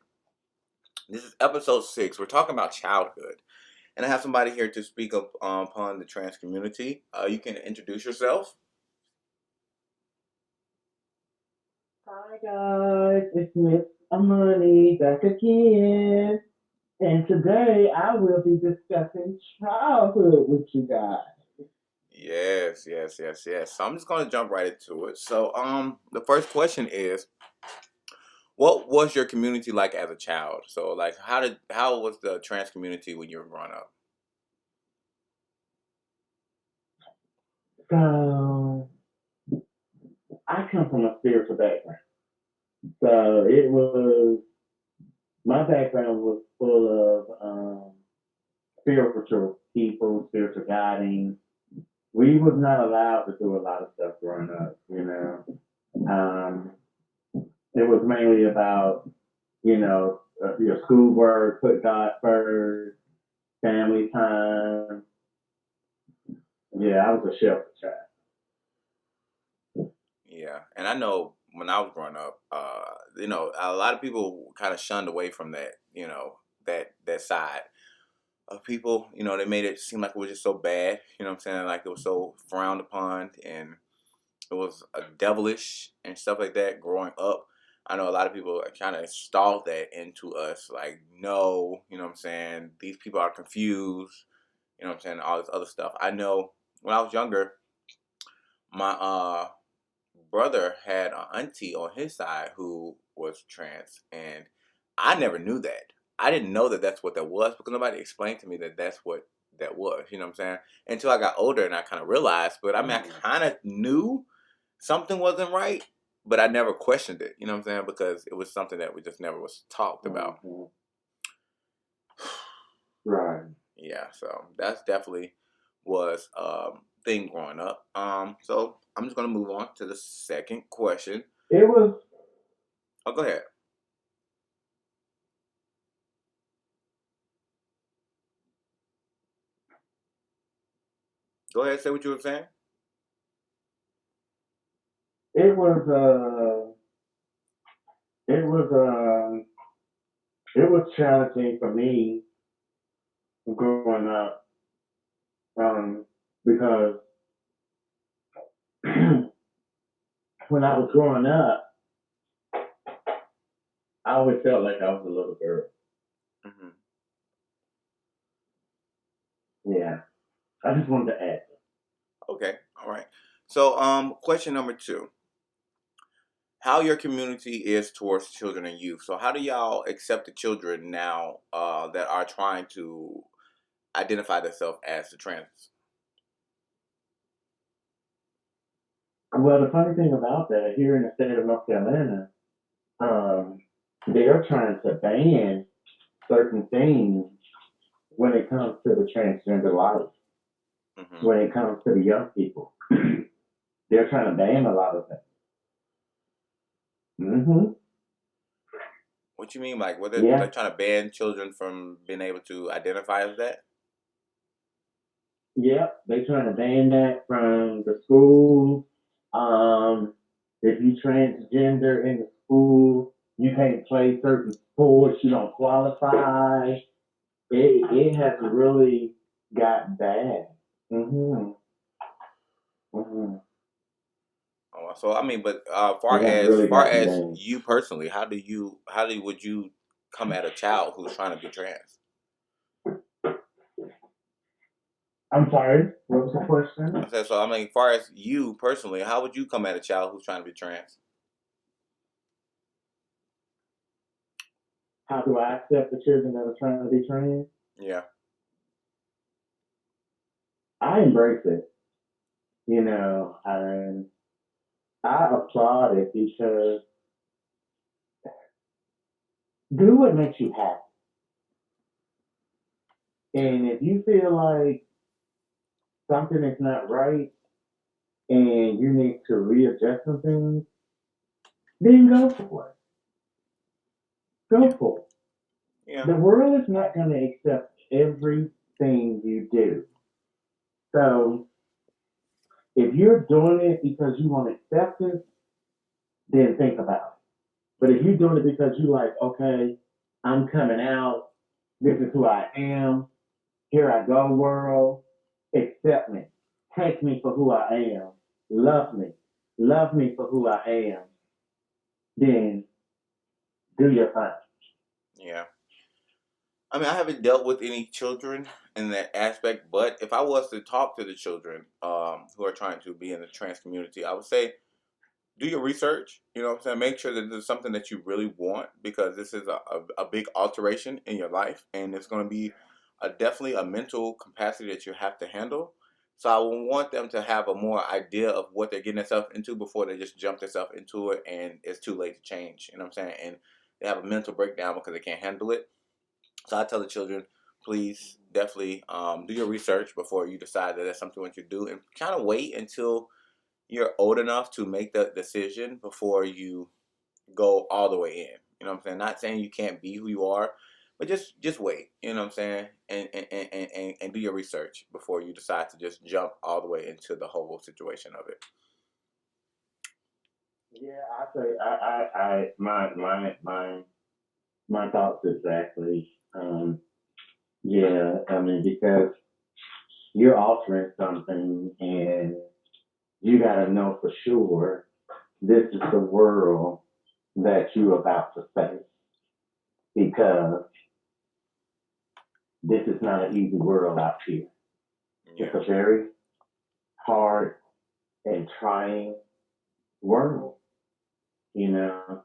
This is episode 6. We're talking about childhood, and I have somebody here to speak up upon the trans community. You can introduce yourself. Hi guys, it's Miss Amani back again. And today I will be discussing childhood with you guys. Yes. So I'm just gonna jump right into it. So the first question is, what was your community like as a child? So like how was the trans community when you were growing up? So I come from a spiritual background. So my background was full of spiritual people, spiritual guiding. We was not allowed to do a lot of stuff growing up, you know. Um, it was mainly about, your schoolwork, put God first, family time. Yeah, I was a shelter child. Yeah, and I know when I was growing up, a lot of people kind of shunned away from that, that side of people. They made it seem like it was just so bad. You know what I'm saying? Like it was so frowned upon, and it was devilish and stuff like that growing up. I know a lot of people kind of installed that into us, like, no, you know what I'm saying? These people are confused, you know what I'm saying? All this other stuff. I know when I was younger, my brother had an auntie on his side who was trans, and I never knew that. I didn't know that that's what that was because nobody explained to me that that's what that was, you know what I'm saying? Until I got older and I kind of realized, but I mean, I kind of knew something wasn't right, but I never questioned it. You know what I'm saying? Because it was something that we just never was talked about. Right. Yeah, so that's definitely was thing growing up. So I'm just gonna move on to the second question. It was. Oh, go ahead. Go ahead, say what you were saying. It was it was it was challenging for me growing up, because when I was growing up, I always felt like I was a little girl. Mm-hmm. Yeah, I just wanted to add. Okay, all right. So, question number 2: how your community is towards children and youth. So, how do y'all accept the children now that are trying to identify themselves as the trans? Well, the funny thing about that, here in the state of North Carolina, um, they are trying to ban certain things when it comes to the transgender life, Mm-hmm. when it comes to the young people. They're trying to ban a lot of things. Mm-hmm. What you mean, like, what they're Yeah. like trying to ban children from being able to identify as that? Yep, they trying to ban that from the schools. If you transgender in the school, you can't play certain sports. You don't qualify. It has really got bad. Mhm. Mhm. Oh, so I mean, but It has really far gotten as bad. you personally, would you come at a child who's trying to be trans? I'm sorry. What was the question? I said, so I mean, far as you personally, how would you come at a child who's trying to be trans? How do I accept the children that are trying to be trans? Yeah. I embrace it. You know, and I applaud it because do what makes you happy. And if you feel like something is not right and you need to readjust some things, then go for it. Yeah. Go for it. Yeah. The world is not going to accept everything you do. So if you're doing it because you want acceptance, then think about it. But if you're doing it because you're like, okay, I'm coming out, this is who I am, here I go, world, accept me, take me for who I am, love me for who I am, then do your thing. Yeah. I mean, I haven't dealt with any children in that aspect, but if I was to talk to the children who are trying to be in the trans community, I would say do your research. You know what I'm saying? Make sure that this is something that you really want, because this is a big alteration in your life, and it's going to be definitely a mental capacity that you have to handle. So I would want them to have a more idea of what they're getting themselves into before they just jump themselves into it and it's too late to change. You know what I'm saying? And they have a mental breakdown because they can't handle it. So I tell the children, please definitely do your research before you decide that that's something that you do, and kind of wait until you're old enough to make the decision before you go all the way in. You know what I'm saying? Not saying you can't be who you are, but just wait. You know what I'm saying? And do your research before you decide to just jump all the way into the whole situation of it. Yeah, I say my thoughts exactly. Yeah, I mean because you're altering something and you gotta know for sure this is the world that you're about to face because this is not an easy world out here. It's Yeah. a very hard and trying world. You know,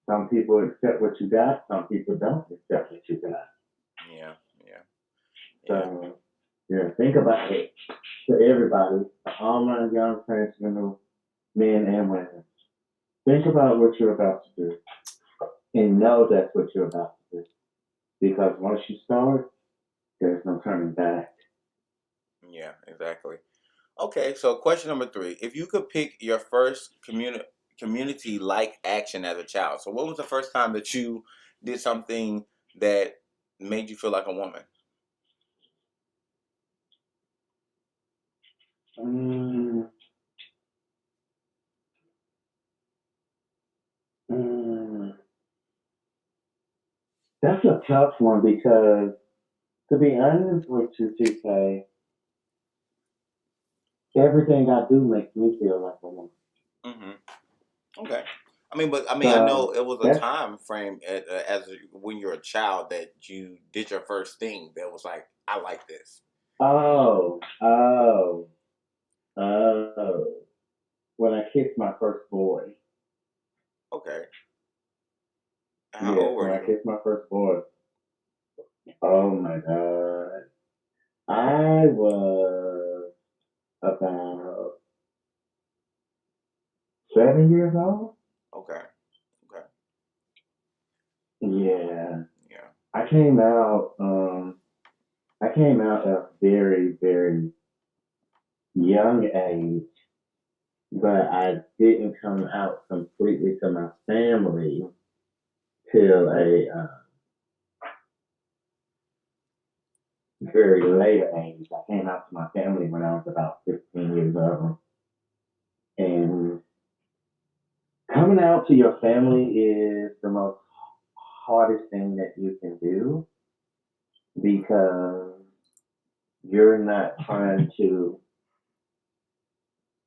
some people accept what you got, some people don't accept what you got. Yeah. Yeah. Yeah. So, yeah, think about it to everybody, to all my young transgender men and women. Think about what you're about to do and know that's what you're about to do. Because once you start, there's no turning back. Yeah. Exactly. Okay, so question number 3: if you could pick your first community like action as a child, so what was the first time that you did something that made you feel like a woman? Mm, mm, that's a tough one because, to be honest with you, TK, everything I do makes me feel like a woman. Okay. I mean, but I mean, I know So it was a that's time frame when you're a child that you did your first thing that was like, I like this. oh oh oh when I kissed my first boy. Okay. How Yes, old were when I you? kissed my first boy. Oh my god. I was about 7 years old. Okay. Okay. Yeah. Yeah. I came out I came out at a very, very young age, but I didn't come out completely to my family till a very late age. I came out to my family when I was about 15 years old. And coming out to your family is the most hardest thing that you can do because you're not trying to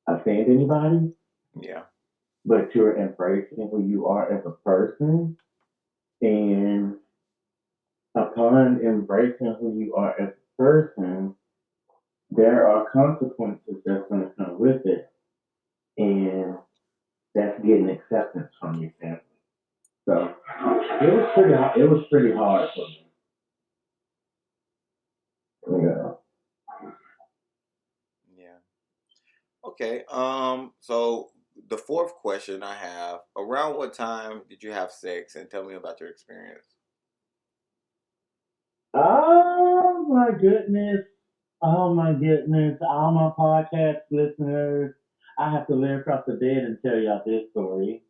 offend anybody, Yeah. but you're embracing who you are as a person. And upon embracing who you are as a person, there are consequences that's going to come with it. And that's getting acceptance from your family. So it was pretty hard for me. Yeah. Yeah. Okay. So the fourth question I have: around what time did you have sex, and tell me about your experience? Oh my goodness. Oh my goodness. All my podcast listeners, I have to live across the bed and tell y'all this story.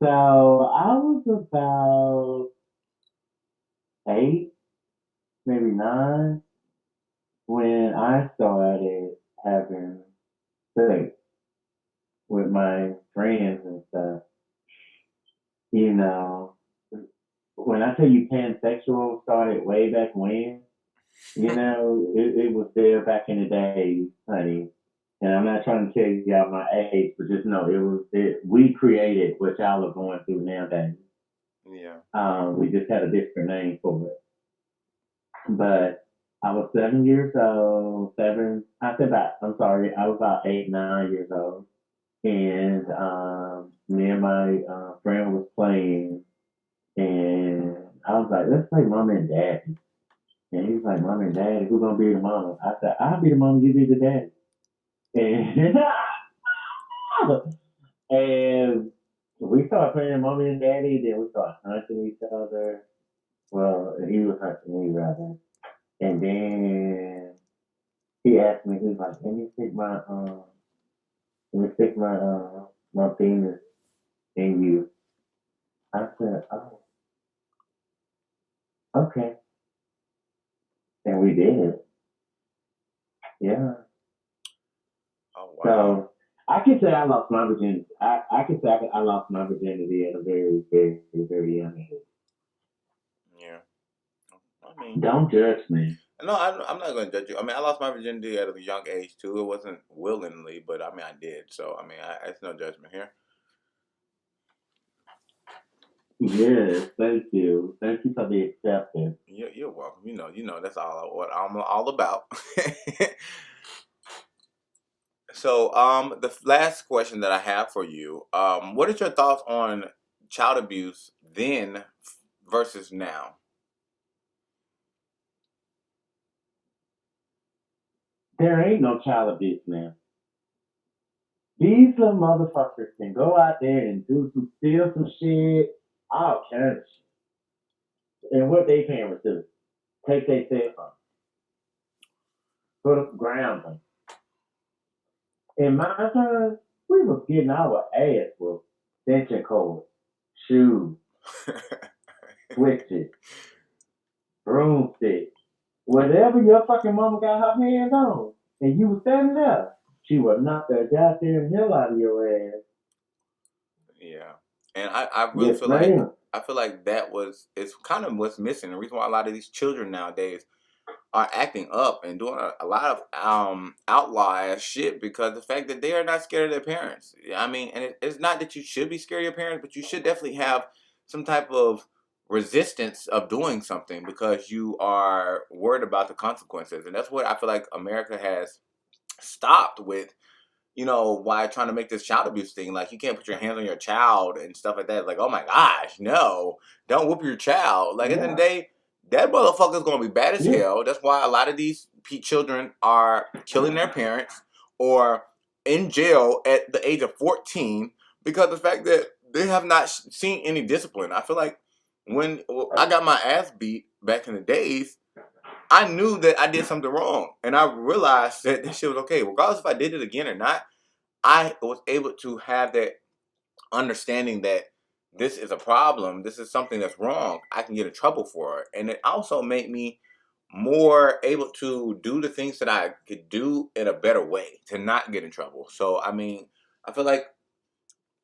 So I was about 8, maybe 9, when I started having sex with my friends and stuff. You know, when I tell you pansexual started way back when, it was there back in the days, honey. And I'm not trying to tell y'all my age, but just know we created what y'all are going through nowadays. Yeah. We just had a different name for it. But I was 7 years old, I'm sorry, I was about 8, 9 years old. And me and my friend was playing, and I was like, let's play mom and daddy. And he was like, mom and daddy, who's gonna be the mama? I said, I'll be the mama, you be the daddy. And and we started playing mommy and daddy, then we started hunting each other. Well, he was hunting me rather. And then he asked me, he was like, let me stick my penis in you. I said, oh, okay. And we did. Yeah. Oh wow. So I can say I lost my virginity. I can say I lost my virginity at a very, very, very young age. Yeah. I mean, Don't judge me. no, I'm not going to judge you. I mean, I lost my virginity at a young age too. It wasn't willingly, but I mean, I did. So I mean, it's no judgment here. Yes, thank you. Thank you for the acceptance. You're welcome. That's what I'm all about. So, the last question that I have for you, what is your thoughts on child abuse then versus now? There ain't no child abuse now. These little motherfuckers can go out there and steal some shit, all kinds of shit. And what they parents do? Take their cell phone, put up ground them. In my time, we was getting our ass with extension cords, shoes, switches, broomsticks, whatever your fucking mama got her hands on, and you was standing there. she would knock the goddamn hell out of your ass. Yeah, and I really Yes, feel ma'am. like it's kind of what's missing. The reason why a lot of these children nowadays are acting up and doing a lot of outlier shit because the fact that they are not scared of their parents. I mean, and it's not that you should be scared of your parents, but you should definitely have some type of resistance of doing something because you are worried about the consequences, and that's what I feel like America has stopped with. You know, why trying to make this child abuse thing. Like, you can't put your hands on your child and stuff like that. Like, oh my gosh, no, don't whoop your child. Like, at the end of the day, that motherfucker's going to be bad as hell. That's why a lot of these children are killing their parents or in jail at the age of 14 because of the fact that they have not seen any discipline. I feel like when I got my ass beat back in the days, I knew that I did something wrong, and I realized that this shit was okay. Regardless if I did it again or not, I was able to have that understanding that this is a problem, this is something that's wrong, I can get in trouble for it. And it also made me more able to do the things that I could do in a better way to not get in trouble. So, I mean, I feel like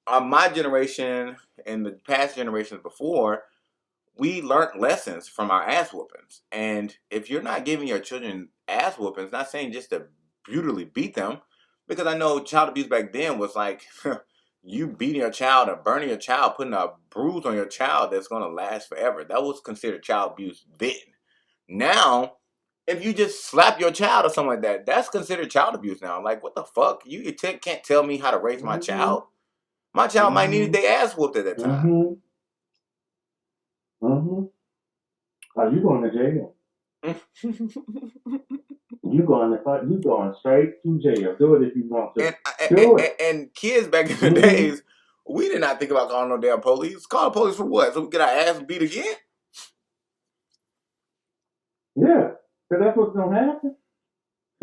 my generation and the past generations before, we learned lessons from our ass whoopings. And if you're not giving your children ass whoopings, not saying just to brutally beat them, because I know child abuse back then was like you beating your child or burning your child, putting a bruise on your child that's going to last forever. That was considered child abuse then. Now, if you just slap your child or something like that, that's considered child abuse now. Like, what the fuck? You can't tell me how to raise my child. My child might need their ass whooped at that time. Are you going to jail? You going straight to jail. Do it if you want to. And kids back in the days, we did not think about calling no damn police. Call the police for what? So we get our ass beat again? Yeah, because that's what's going to happen.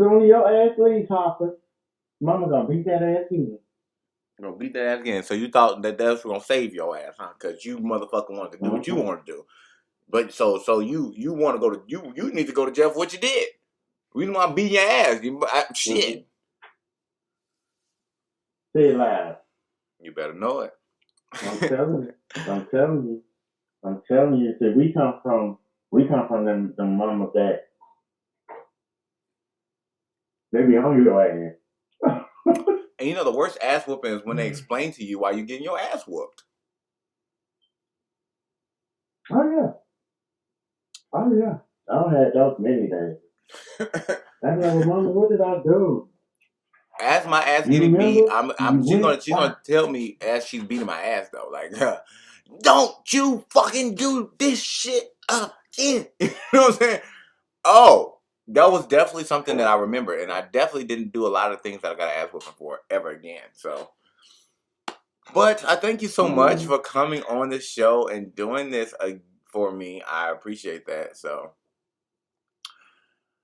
Soon as your ass leaves, Hopper, mama going to beat that ass again. Gonna beat that ass again. So you thought that was gonna save your ass, huh? Because you motherfucker wanted to do what you wanted to do. But so you want to go to you need to go to jail for what you did. We didn't want to beat your ass. Shit. Say it loud. You better know it. I'm telling you. See, we come from them mamas that they be on your ass. And you know the worst ass whooping is when they explain to you why you're getting your ass whooped. Oh yeah. I don't have those many days. I'm like, Mama, what did I do? As my ass getting beat, she's gonna tell me as she's beating my ass though, like, don't you fucking do this shit again. You know what I'm saying? Oh, that was definitely something that I remember, and I definitely didn't do a lot of things that I got an ass whooping for ever again. So, but I thank you so much for coming on this show and doing this for me. I appreciate that. So.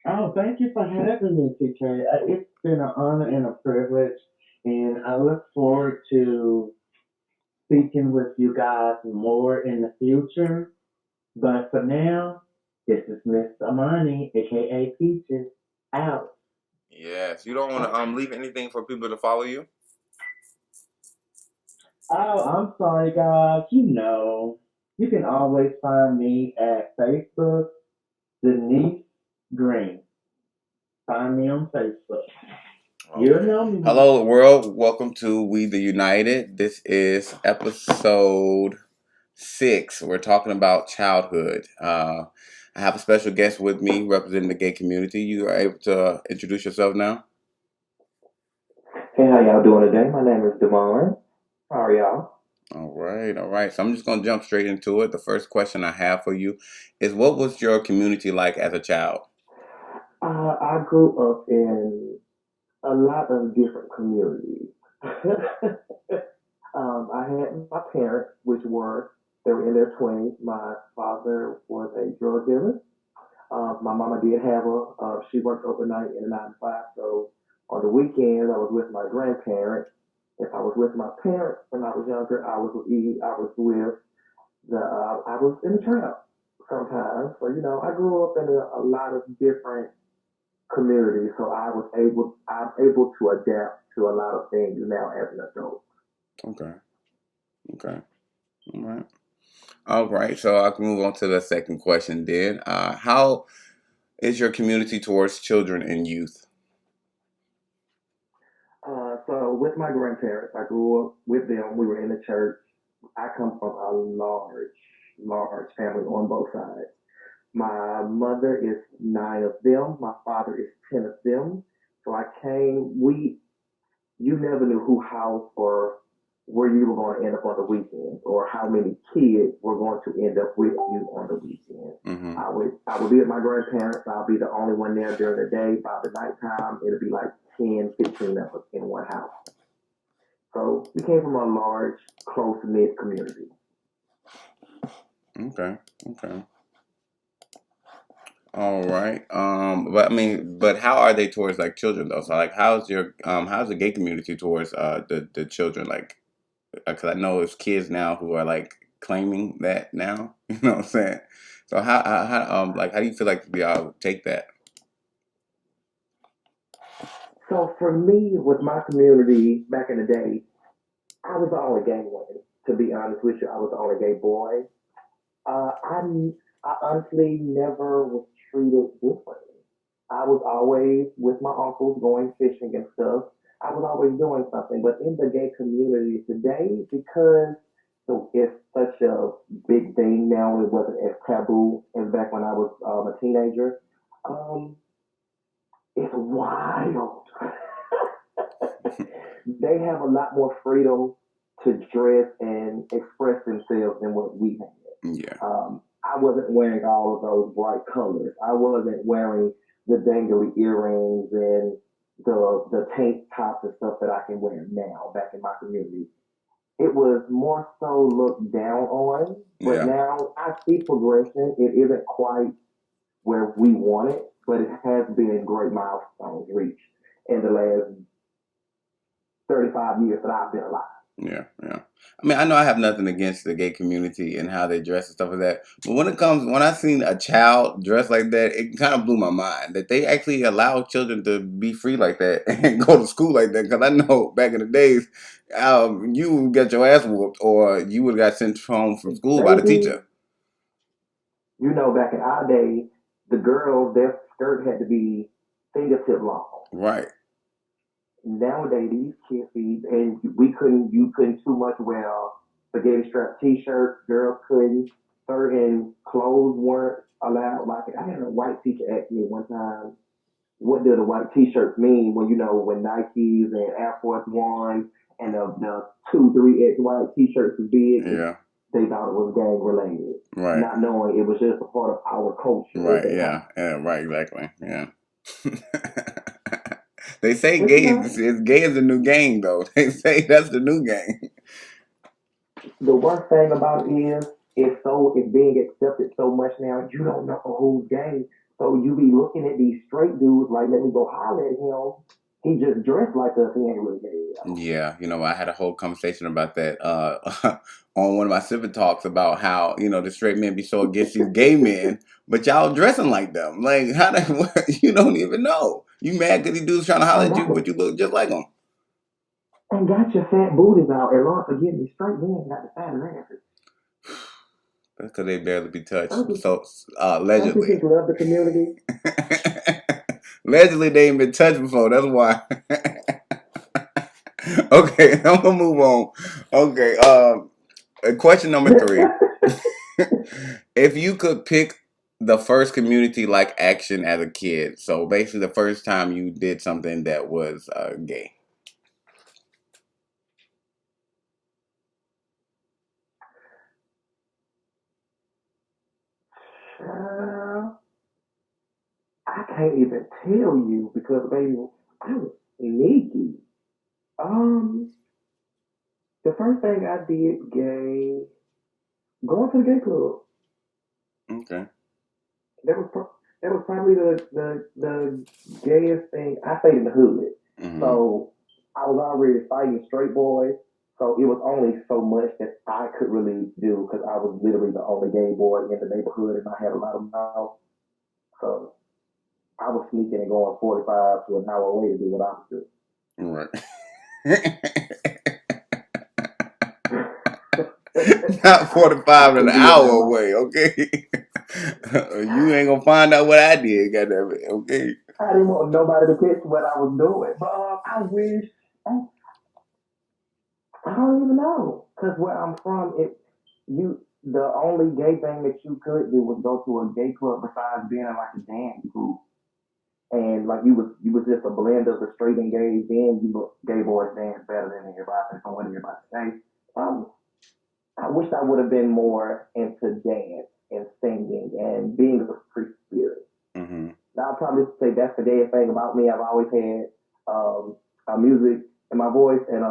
Oh, thank you for having me, TK. It's been an honor and a privilege, and I look forward to speaking with you guys more in the future. But for now, this is Miss Amani, aka Peaches, out. Yes, you don't want to leave anything for people to follow you. Oh, I'm sorry, guys. You can always find me at Facebook, Denise Green. Find me on Facebook. Okay. You know me. Hello, world. Welcome to We the United. This is episode 6. We're talking about childhood. I have a special guest with me representing the gay community. You are able to introduce yourself now? Hey, how y'all doing today? My name is Devon. How are y'all? All right. So I'm just going to jump straight into it. The first question I have for you is, what was your community like as a child? I grew up in a lot of different communities. I had my parents, they were in their 20s. My father was a drug dealer. My mama did have she worked overnight in a 9 to 5. So on the weekends, I was with my grandparents. If I was with my parents when I was younger, I was in the trap sometimes. So, I grew up in a lot of different community, so I'm able to adapt to a lot of things now as an adult. Okay. Okay. All right. All right. So I can move on to the second question then. How is your community towards children and youth? So with my grandparents, I grew up with them. We were in the church. I come from a large family on both sides. My mother is nine of them. My father is 10 of them. So I came. You never knew who house or where you were going to end up on the weekend, or how many kids were going to end up with you on the weekend. Mm-hmm. I would be with my grandparents. I'll be the only one there during the day. By the nighttime, it'll be like 10, 15 of us in one house. So we came from a large, close knit community. Okay. Okay. All right. But I mean, but how are they towards like children though? So like, how's the gay community towards the children? Like, because I know it's kids now who are like claiming that now. You know what I'm saying? So how do you feel like y'all take that? So for me, with my community back in the day, I was the only gay one. To be honest with you, I was the only gay boy. Uh, I, I honestly never was treated differently. I was always with my uncles going fishing and stuff. I was always doing something. But in the gay community today, because it's such a big thing now, it wasn't as taboo as back when I was a teenager. Um, it's wild. They have a lot more freedom to dress and express themselves than what we had. Yeah. I wasn't wearing all of those bright colors. I wasn't wearing the dangly earrings and the tank tops and stuff that I can wear now back in my community. It was more so looked down on, but Yeah. now I see progression. It isn't quite where we want it, but it has been great milestones reached in the last 35 years that I've been alive. Yeah, yeah. I mean, I know I have nothing against the gay community and how they dress and stuff like that. But when I seen a child dressed like that, it kind of blew my mind that they actually allow children to be free like that and go to school like that. Because I know back in the days, you would get your ass whooped or you would have got sent home from school by the Baby, teacher. back in our day, the girls, their skirt had to be fingertip long. Right. Nowadays, these kids be, and you couldn't too much wear spaghetti strap t-shirts. Girls couldn't. Certain clothes weren't allowed. Like I had a white teacher ask me one time, "What do the white t-shirts mean?" When Nikes and Air Force One and the 2, 3X white t-shirts was big. Yeah. They thought it was gang related, Right. not knowing it was just a part of our culture at Right. that Yeah. time. Yeah. Right. Exactly. Yeah. They say But gay is the new gang though. They say that's the new gang. the worst thing about it is it's being accepted so much now. You don't know who's gay, so you be looking at these straight dudes like, let me go holler at him. He just dressed like us. He ain't really gay. Yeah, I had a whole conversation about that on one of my civic talks about how the straight men be so against these gay men, but y'all dressing like them. Like how you don't even know. You mad because these dudes trying to holler And at you, got but you look just like them. and got your fat booties out. And Lord forgive me, straight men got the fat asses. That's because they barely be touched. Don't you, So don't you allegedly, just love the community? allegedly they ain't been touched before. That's why. Okay, I'm gonna move on. Okay, question number 3. If you could pick the first community like action as a kid, so basically the first time you did something that was gay. uh, I can't even tell you because baby, I was sneaky. Um, the first thing I did gay, going to the gay club. Okay. That was that was probably the gayest thing. I stayed in the hood, Mm-hmm. so I was already fighting straight boys. So it was only so much that I could really do because I was literally the only gay boy in the neighborhood, and I had a lot of mouth. So I was sneaking and going 45 to an hour away to do what I was doing. Right. Not 45 an hour away, okay? You ain't gonna find out what I did, goddamn it, okay? I didn't want nobody to catch what I was doing. But I wish, I don't even know. Because where I'm from, the only gay thing that you could do was go to a gay club besides being in like a dance group. And like you was just a blend of the straight and gay. Then gay boys dance better than everybody from what everybody say. Um, I wish I would have been more into dance and singing and being a free spirit. Mm-hmm. Now I'll probably say that's the gayest thing about me. I've always had music in my voice and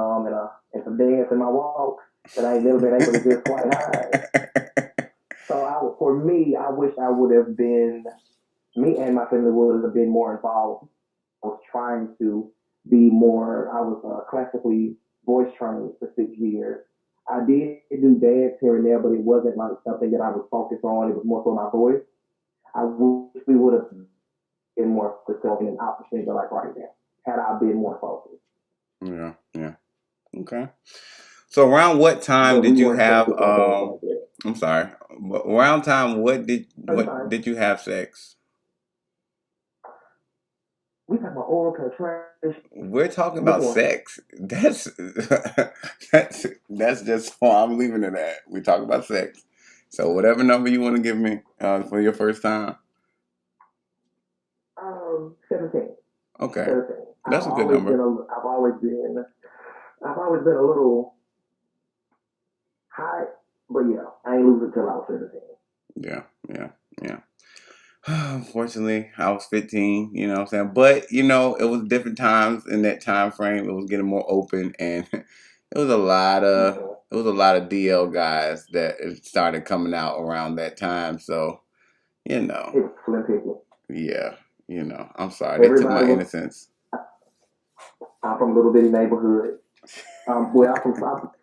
some dance in my walk that I ain't never been able to just quite hide. So for me, I wish I would have been. Me and my family would have been more involved. I was trying to be more. I was classically voice trained for 6 years. I did do dance here and there, but it wasn't like something that I was focused on. It was more for my voice. I wish we would have been more successful in an opportunity like right now, had I been more focused. Yeah, yeah. Okay. So around what time did you have I'm sorry. Around time what did you have sex? We talking about oral penetration. We're talking about sex. That's that's just I'm leaving it at. We talk about sex. So whatever number you want to give me for your first time. 17. Okay. 17. That's a good number. I've always been a little high, but yeah, I ain't losing till I was 17. Yeah. Unfortunately, I was 15, you know what I'm saying? But, you know, it was different times in that time frame. It was getting more open and it was a lot of DL guys that started coming out around that time. So, you know. It was slim people. Yeah, you know. I'm sorry. They took my innocence. I'm from a little bitty neighborhood. I'm from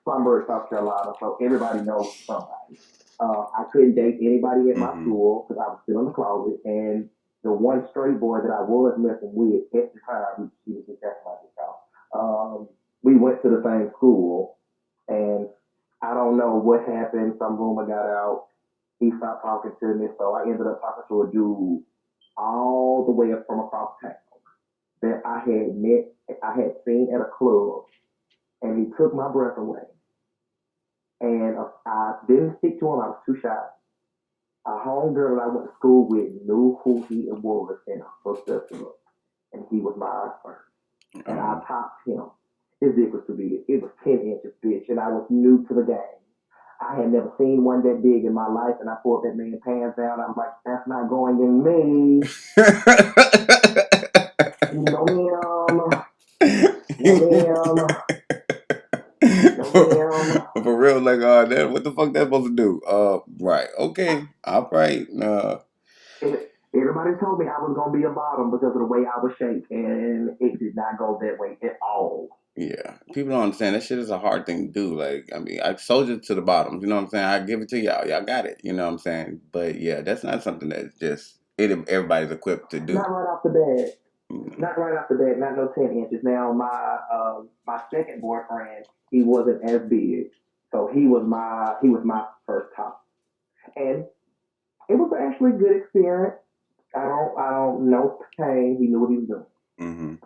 Spartanburg, South Carolina, so everybody knows somebody. I couldn't date anybody at my school because I was still in the closet, and the one straight boy that I was messing with at the time, he was just acting like himself. We went to the same school, and I don't know what happened. Some rumor got out. He stopped talking to me, so I ended up talking to a dude all the way up from across town that I had seen at a club, and he took my breath away. And I didn't speak to him. I was too shy. A homegirl that I went to school with knew who he was and hooked us up. And he was my first. And I popped him. His dick was too big. It was 10 inches, bitch. And I was new to the game. I had never seen one that big in my life. And I pulled that man's pants down. I was like, that's not going in me. For real, like what the fuck that supposed to do? Right, okay, all right. Everybody told me I was gonna be a bottom because of the way I was shaped, and it did not go that way at all. Yeah, people don't understand that shit is a hard thing to do. Like, I mean, I sold it to the bottom. You know what I'm saying? I give it to y'all. Y'all got it. You know what I'm saying? But yeah, that's not something that just everybody's equipped to do. Not right off the bat. Not right off the bat. Not no 10 inches. Now my second boyfriend, he wasn't as big, so he was my first top, and it was actually a good experience. I don't know pain. He knew what he was doing.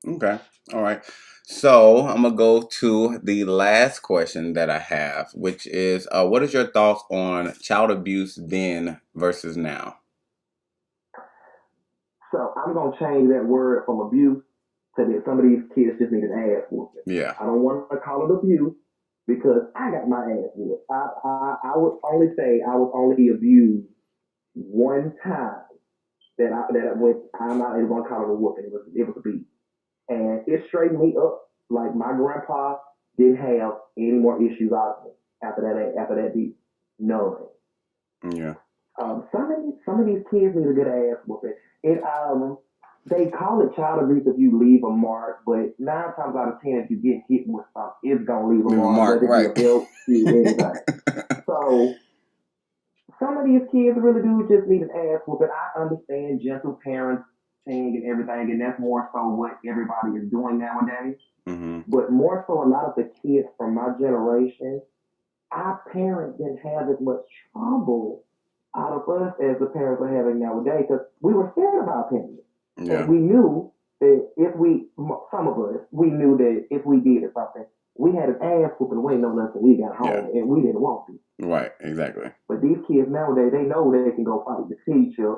Okay. All right. So I'm gonna go to the last question that I have, which is, what is your thoughts on child abuse then versus now? So I'm gonna change that word from abuse to that some of these kids just need an ass whooping. Yeah. I don't want to call it abuse because I got my ass whooped. I would only say I was only abused one time I'm not even gonna call it a whooping. It was a beat. And it straightened me up. Like my grandpa didn't have any more issues out of me after that beat. None. Yeah. Some of these kids need a good ass whooping. They call it child abuse if you leave a mark, but 9 times out of 10, if you get hit with something, it's gonna leave a mark, whether right. it be a belt, anything. So some of these kids really do just need an ass whooping. I understand gentle parents and everything, and that's more so what everybody is doing nowadays. Mm-hmm. But more so, a lot of the kids from my generation, our parents didn't have as much trouble out of us as the parents are having nowadays because we were scared of our parents. Yeah. And we knew that if we, some of us, we knew that if we did something, we had an ass whooping waiting on us when we got home, and we didn't want to. Right, exactly. But these kids nowadays, they know they can go fight the teacher,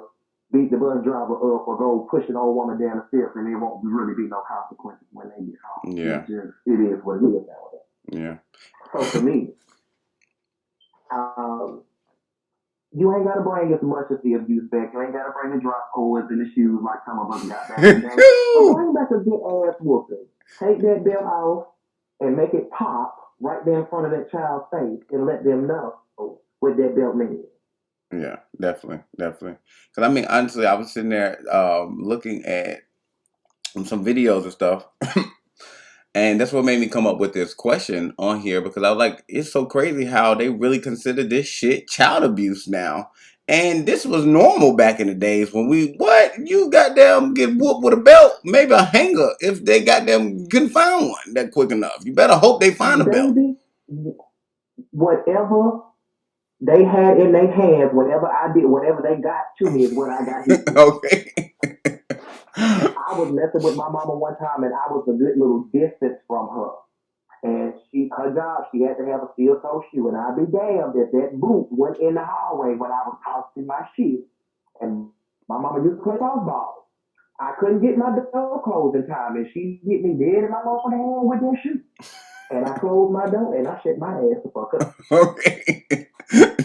beat the bus driver up, or go push an old woman down the stairs, and there won't really be no consequences when they get home. Yeah. It is what it is nowadays. Yeah. So for me, you ain't gotta bring as much as the abuse back. You ain't gotta bring the drop cords and the shoes like some of us got back in the day. So bring back a good ass whooping. Take that belt off and make it pop right there in front of that child's face and let them know what that belt means. Yeah, definitely. Because I mean, honestly, I was sitting there looking at some videos and stuff. And that's what made me come up with this question on here because I was like, it's so crazy how they really consider this shit child abuse now. And this was normal back in the days when you goddamn get whooped with a belt, maybe a hanger if they goddamn couldn't find one that quick enough. You better hope they find a belt. Baby, whatever they had in their hands, whatever they got to me is what I got hit with. Okay. I was messing with my mama one time and I was a good little distance from her. And her job, she had to have a steel toe shoe. And I'd be damned if that boot went in the hallway when I was tossing my shit. And my mama used to play ball. I couldn't get my door closed in time, and she hit me dead in my motherfucking hand with that shoe. And I closed my door and I shut my ass the fuck up. Okay.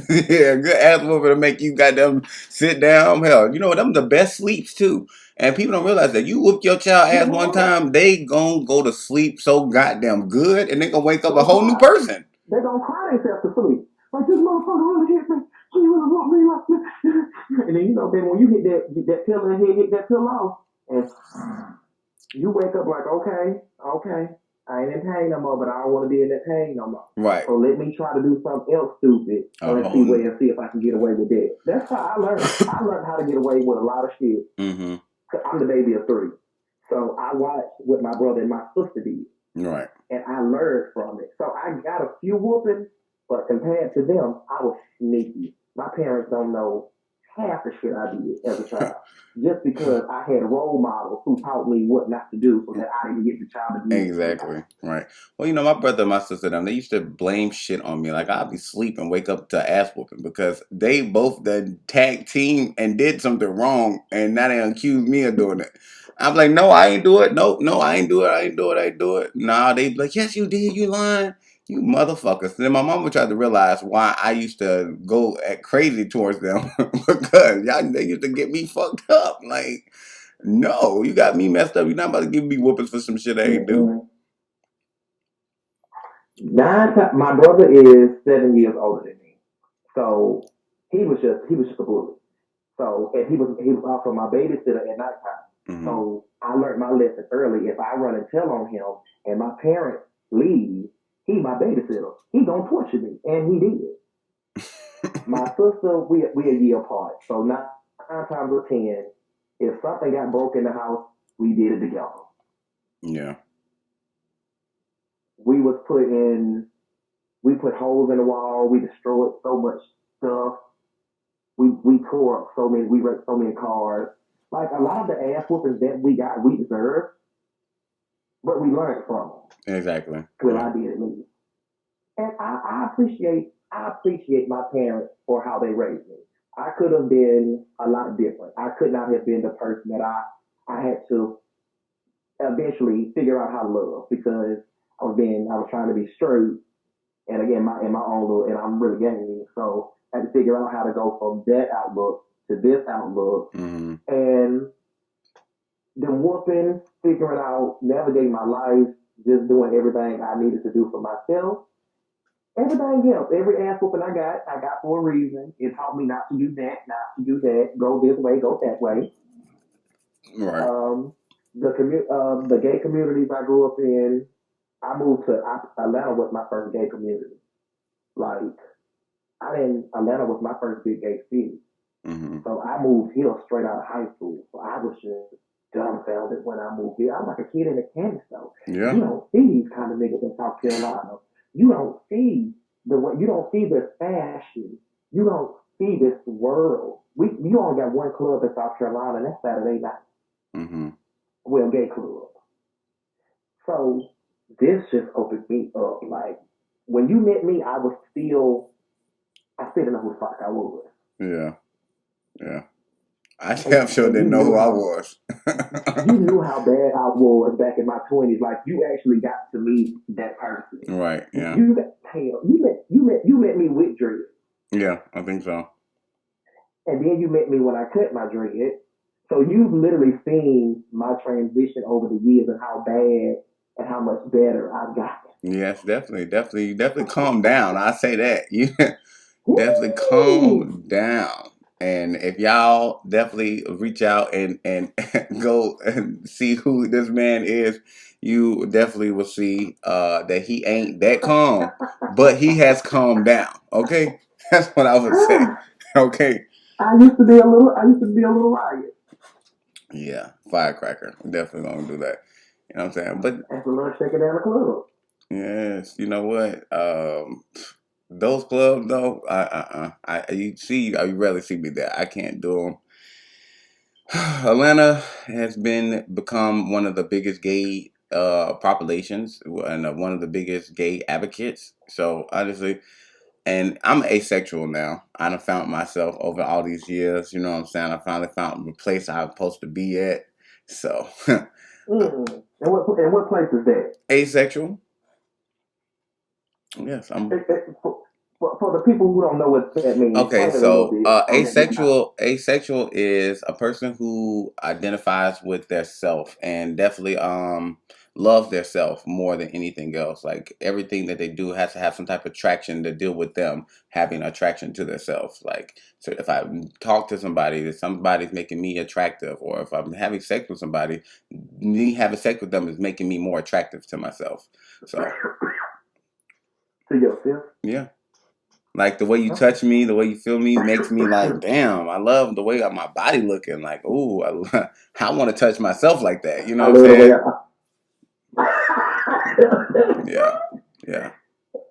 Yeah, good ass whooping to make you goddamn sit down. Hell, you know what? Them the best sleeps too. And people don't realize that you whoop your child ass one time, they gonna go to sleep so goddamn good, and they gonna wake up a whole new person. They gonna cry themselves to sleep. Like this motherfucker really hit me. She really whooped me like this. And then then when you hit that pillow and hit that pillow, and you wake up like, okay, I ain't in pain no more, but I don't want to be in that pain no more. Right. So let me try to do something else stupid and see if I can get away with that. That's how I learned. I learned how to get away with a lot of shit. Mm-hmm. I'm the baby of 3. So I watched what my brother and my sister did. Right. And I learned from it. So I got a few whoopings, but compared to them, I was sneaky. My parents don't know half the shit I did as a child. Just because I had role models who taught me what not to do so that I didn't get the child abuse. Exactly. Right. Well, you know, my brother and my sister, they used to blame shit on me. Like, I'd be sleeping, wake up to ass whooping because they both the tag team and did something wrong, and now they accuse me of doing it. I'm like, no, I ain't do it. No, I ain't do it. I ain't do it. Nah, they be like, yes, you did. You lying. You motherfuckers. And then my mama tried to realize why I used to go at crazy towards them because they used to get me fucked up. Like, no, you got me messed up. You're not about to give me whoopings for some shit I ain't do. My brother is 7 years older than me, so he was just a bully. So and he was also my babysitter at nighttime. Mm-hmm. So I learned my lesson early. If I run and tell on him and my parents leave, he my babysitter. He gonna torture me, and he did. My sister, we a year apart, so 9 times out of 10, if something got broke in the house, we did it together. Yeah. We put holes in the wall. We destroyed so much stuff. We tore up we wrecked so many cars. Like a lot of the ass whoopings that we got, we deserved, but we learned from them. Exactly. Well, I did at least. And I appreciate my parents for how they raised me. I could have been a lot different. I could not have been the person that I had to eventually figure out how to love because I was trying to be straight, and again, in my own little, and I'm really getting so I had to figure out how to go from that outlook to this outlook, mm-hmm. and then whooping, figuring out, navigating my life, just doing everything I needed to do for myself. Everything else, every ass whooping I got for a reason. It taught me not to do that, go this way, go that way. Right. The gay communities I grew up in, I moved to Atlanta was my first gay community. Like, Atlanta was my first big gay city. Mm-hmm. So I moved here straight out of high school. So I was just dumbfounded when I moved here. I was like a kid in a candy store. Yeah. You don't see these kind of niggas in South Carolina. You don't see the way. You don't see this fashion. You don't see this world. You only got one club in South Carolina, and that's Saturday night. Mm-hmm. Well, gay club. So this just opened me up. Like when you met me, I still didn't know who the fuck I was. Yeah. Yeah. I damn sure didn't know who I was. You knew how bad I was back in my 20s. Like you actually got to meet that person. Right. Yeah. You met me with dread. Yeah, I think so. And then you met me when I cut my dread. So you've literally seen my transition over the years and how bad and how much better I've gotten. Yes, definitely calm down. I say that. You definitely Woo! calm down. And if y'all definitely reach out and go and see who this man is, you definitely will see that he ain't that calm, but he has calmed down. Okay? That's what I would say. Okay. I used to be a little riot. Yeah, firecracker. Definitely gonna do that. You know what I'm saying? But That's a little shaking down the club. yes, you know what? Those clubs though, you rarely see me there. I can't do them. Atlanta has become one of the biggest gay populations and one of the biggest gay advocates. So honestly, and I'm asexual now. I done found myself over all these years. You know what I'm saying? I finally found the place I'm supposed to be at. So And what place is that? asexual. Yes, I'm. For the people who don't know what that means, Okay, explain it a little so bit. asexual is a person who identifies with their self and definitely loves their self more than anything else. Like everything that they do has to have some type of attraction to deal with them having attraction to their self. Like so if I talk to somebody, that somebody's making me attractive, or if I'm having sex with somebody, me having sex with them is making me more attractive to myself. So To yourself? yeah. Like the way you touch me, the way you feel me makes me like, damn, I love the way my body looking. Like, ooh, I want to touch myself like that. You know I what I'm love the way saying? I. Yeah, yeah.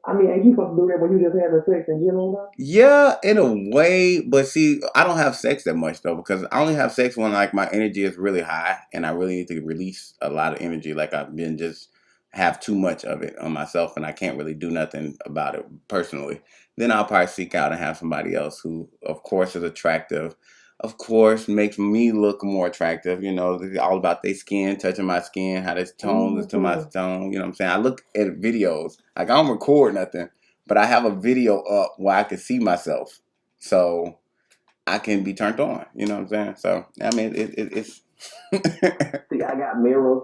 I mean, ain't you supposed to do that when you just having sex in general, though? Yeah, in a way, but see, I don't have sex that much though because I only have sex when like my energy is really high and I really need to release a lot of energy. Like I've been just have too much of it on myself and I can't really do nothing about it personally. Then I'll probably seek out and have somebody else who, of course, is attractive. Of course, makes me look more attractive. You know, it's all about their skin, touching my skin, how this tone is to my tone. You know what I'm saying? I look at videos. Like I don't record nothing. But I have a video up where I can see myself, so I can be turned on. You know what I'm saying? So I mean, it's. See, I got mirrors.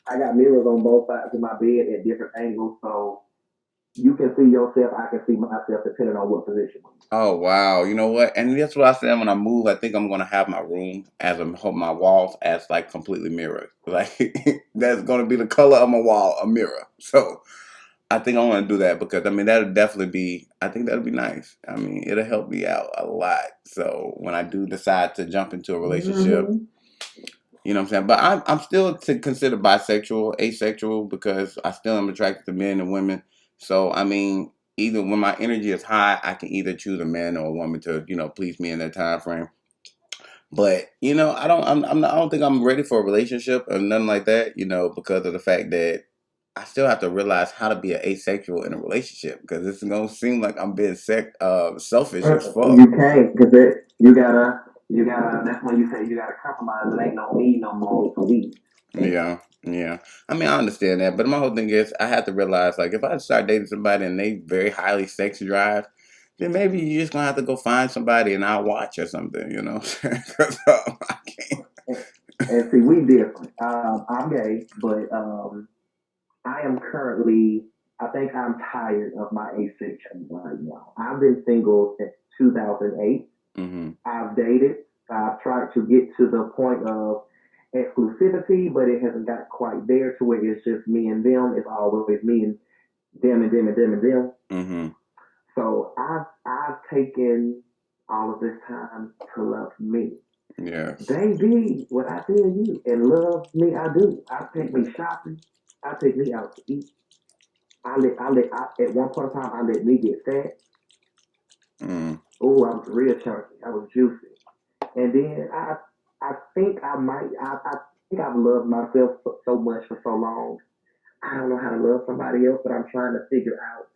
I got mirrors on both sides of my bed at different angles, so you can see yourself. I can see myself, depending on what position. Oh wow! You know what? And that's what I said when I move. I think I'm gonna have my room as my walls as like completely mirrored. Like that's gonna be the color of my wall, a mirror. So I think I want to do that because I mean that'll definitely be. I think that'll be nice. I mean it'll help me out a lot. So when I do decide to jump into a relationship, you know what I'm saying. But I'm still to consider bisexual, asexual because I still am attracted to men and women. So I mean, either when my energy is high, I can either choose a man or a woman to please me in that time frame. But I don't think I'm ready for a relationship or nothing like that. Because of the fact that I still have to realize how to be an asexual in a relationship because it's gonna seem like I'm being selfish as fuck. You can't, because you gotta. That's when you say you gotta compromise. It ain't no me no more. It's we. Yeah, yeah. I mean, I understand that, but my whole thing is I have to realize like if I start dating somebody and they very highly sex drive, then maybe you're just gonna have to go find somebody and I'll watch or something. You know, because I can't. And see, we different. I'm gay, but I am currently. I think I'm tired of my asexuality right now. I've been single since 2008. Mm-hmm. I've dated. I've tried to get to the point of exclusivity, but it hasn't got quite there to where it's just me and them. It's always me and them and them and them and them. Mm-hmm. So I've taken all of this time to love me. Yes. They be what I tell you and love me. I do. I take me shopping. I take me out to eat. At one point in time, I let me get fat. Mm. Oh, I was real chunky. I was juicy. And then I think I think I've loved myself so much for so long. I don't know how to love somebody else, but I'm trying to figure out,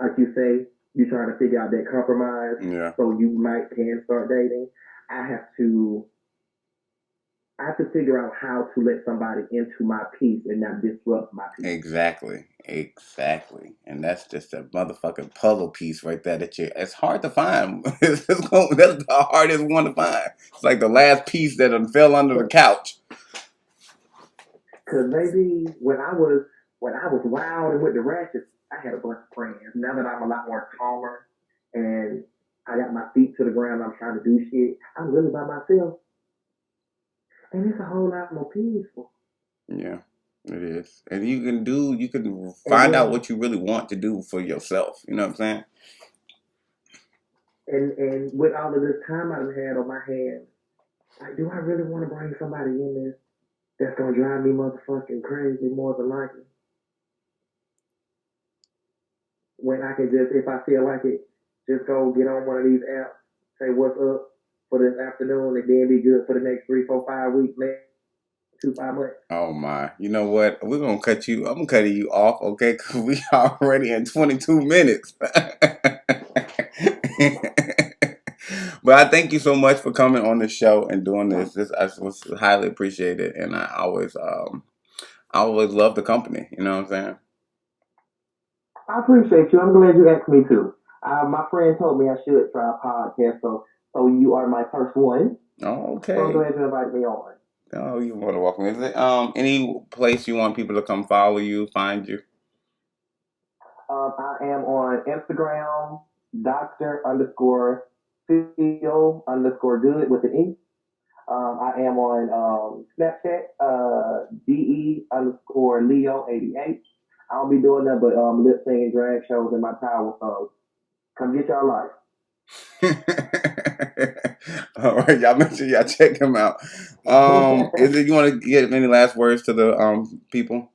like you say, you're trying to figure out that compromise Yeah. so you might can start dating. I have to I have to figure out how to let somebody into my peace and not disrupt my peace. Exactly. And that's just a motherfucking puzzle piece right there it's hard to find. That's the hardest one to find. It's like the last piece that fell under the couch. Cause maybe when I was wild and with the ratchets, I had a bunch of friends. Now that I'm a lot more calmer and I got my feet to the ground, I'm trying to do shit. I'm really by myself, and it's a whole lot more peaceful. Yeah, it is. And you can And find out then what you really want to do for yourself. You know what I'm saying? and with all of this time I've had on my hands, like, do I really want to bring somebody in this that's gonna drive me motherfucking crazy more than likely? When I can just, if I feel like it, just go get on one of these apps, say what's up for this afternoon, and then be good for the next 3, 4, 5 weeks, maybe 2, 5 months. Oh my! You know what? We're gonna cut you. I'm cutting you off, okay? Because we already in 22 minutes. But I thank you so much for coming on the show and doing this. This I was highly appreciated, and I always love the company. You know what I'm saying? I appreciate you. I'm glad you asked me to. My friend told me I should try a podcast, so you are my first one. Oh, So I'm okay. glad you invited me on. Oh, you're more than welcome. Is it any place you want people to come follow you, find you? I am on Instagram, Dr. _Phil_good with an E. I am on Snapchat, DE_Leo88. I'll be doing that, but lip singing drag shows in my power. So come get your life. All right, y'all make sure y'all check him out. Is it you want to get any last words to the people?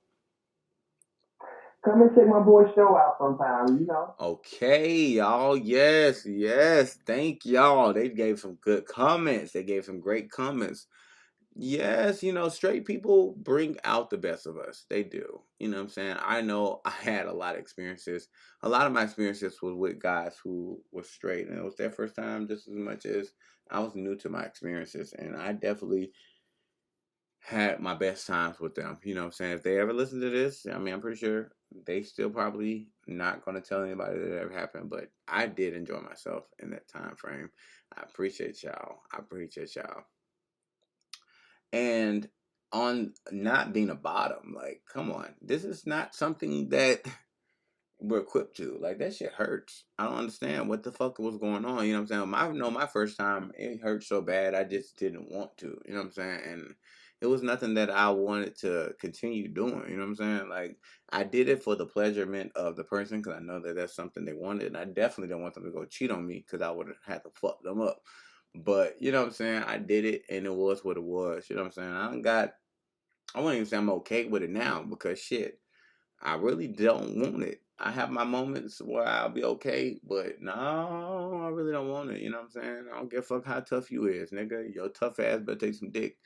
Come and check my boy show out sometime. Okay, y'all. Yes. Thank y'all. They gave some good comments. They gave some great comments. Yes, straight people bring out the best of us. They do. You know what I'm saying? I know I had a lot of experiences. A lot of my experiences was with guys who were straight, and it was their first time just as much as I was new to my experiences. And I definitely had my best times with them. You know what I'm saying? If they ever listen to this, I mean, I'm pretty sure they still probably not going to tell anybody that it ever happened, but I did enjoy myself in that time frame. I appreciate y'all. And on not being a bottom, like, come on, this is not something that we're equipped to. Like, that shit hurts. I don't understand what the fuck was going on. You know what I'm saying? I know my first time, it hurt so bad, I just didn't want to. You know what I'm saying? And it was nothing that I wanted to continue doing. You know what I'm saying? Like, I did it for the pleasurement of the person because I know that that's something they wanted. And I definitely don't want them to go cheat on me because I would have had to fuck them up. But, you know what I'm saying? I did it and it was what it was. You know what I'm saying? I wouldn't even say I'm okay with it now because shit, I really don't want it. I have my moments where I'll be okay, but no, I really don't want it. You know what I'm saying? I don't give a fuck how tough you is, nigga. Your tough ass better take some dick.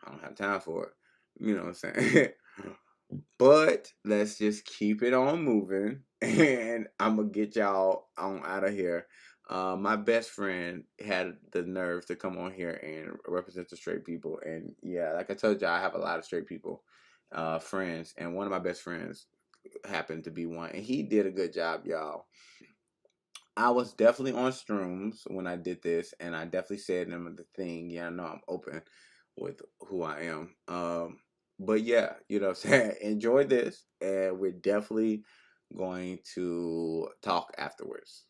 I don't have time for it. You know what I'm saying? But let's just keep it on moving, and I'm gonna get y'all on out of here. My best friend had the nerve to come on here and represent the straight people, and yeah, like I told y'all, I have a lot of straight people, friends, and one of my best friends happened to be one, and he did a good job, y'all. I was definitely on shrooms when I did this, and I definitely said them the thing. Yeah, I know I'm open with who I am. But yeah, you know what I'm saying? Enjoy this, and we're definitely going to talk afterwards.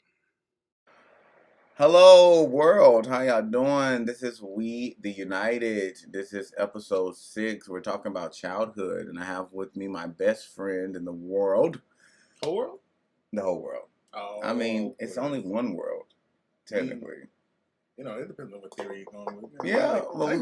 Hello, world. How y'all doing? This is We the United. This is episode 6. We're talking about childhood, and I have with me my best friend in the world. Whole world? The whole world. Oh, I mean, it's only one world, technically. You know, it depends on what theory you're going with. You know, Yeah, but we're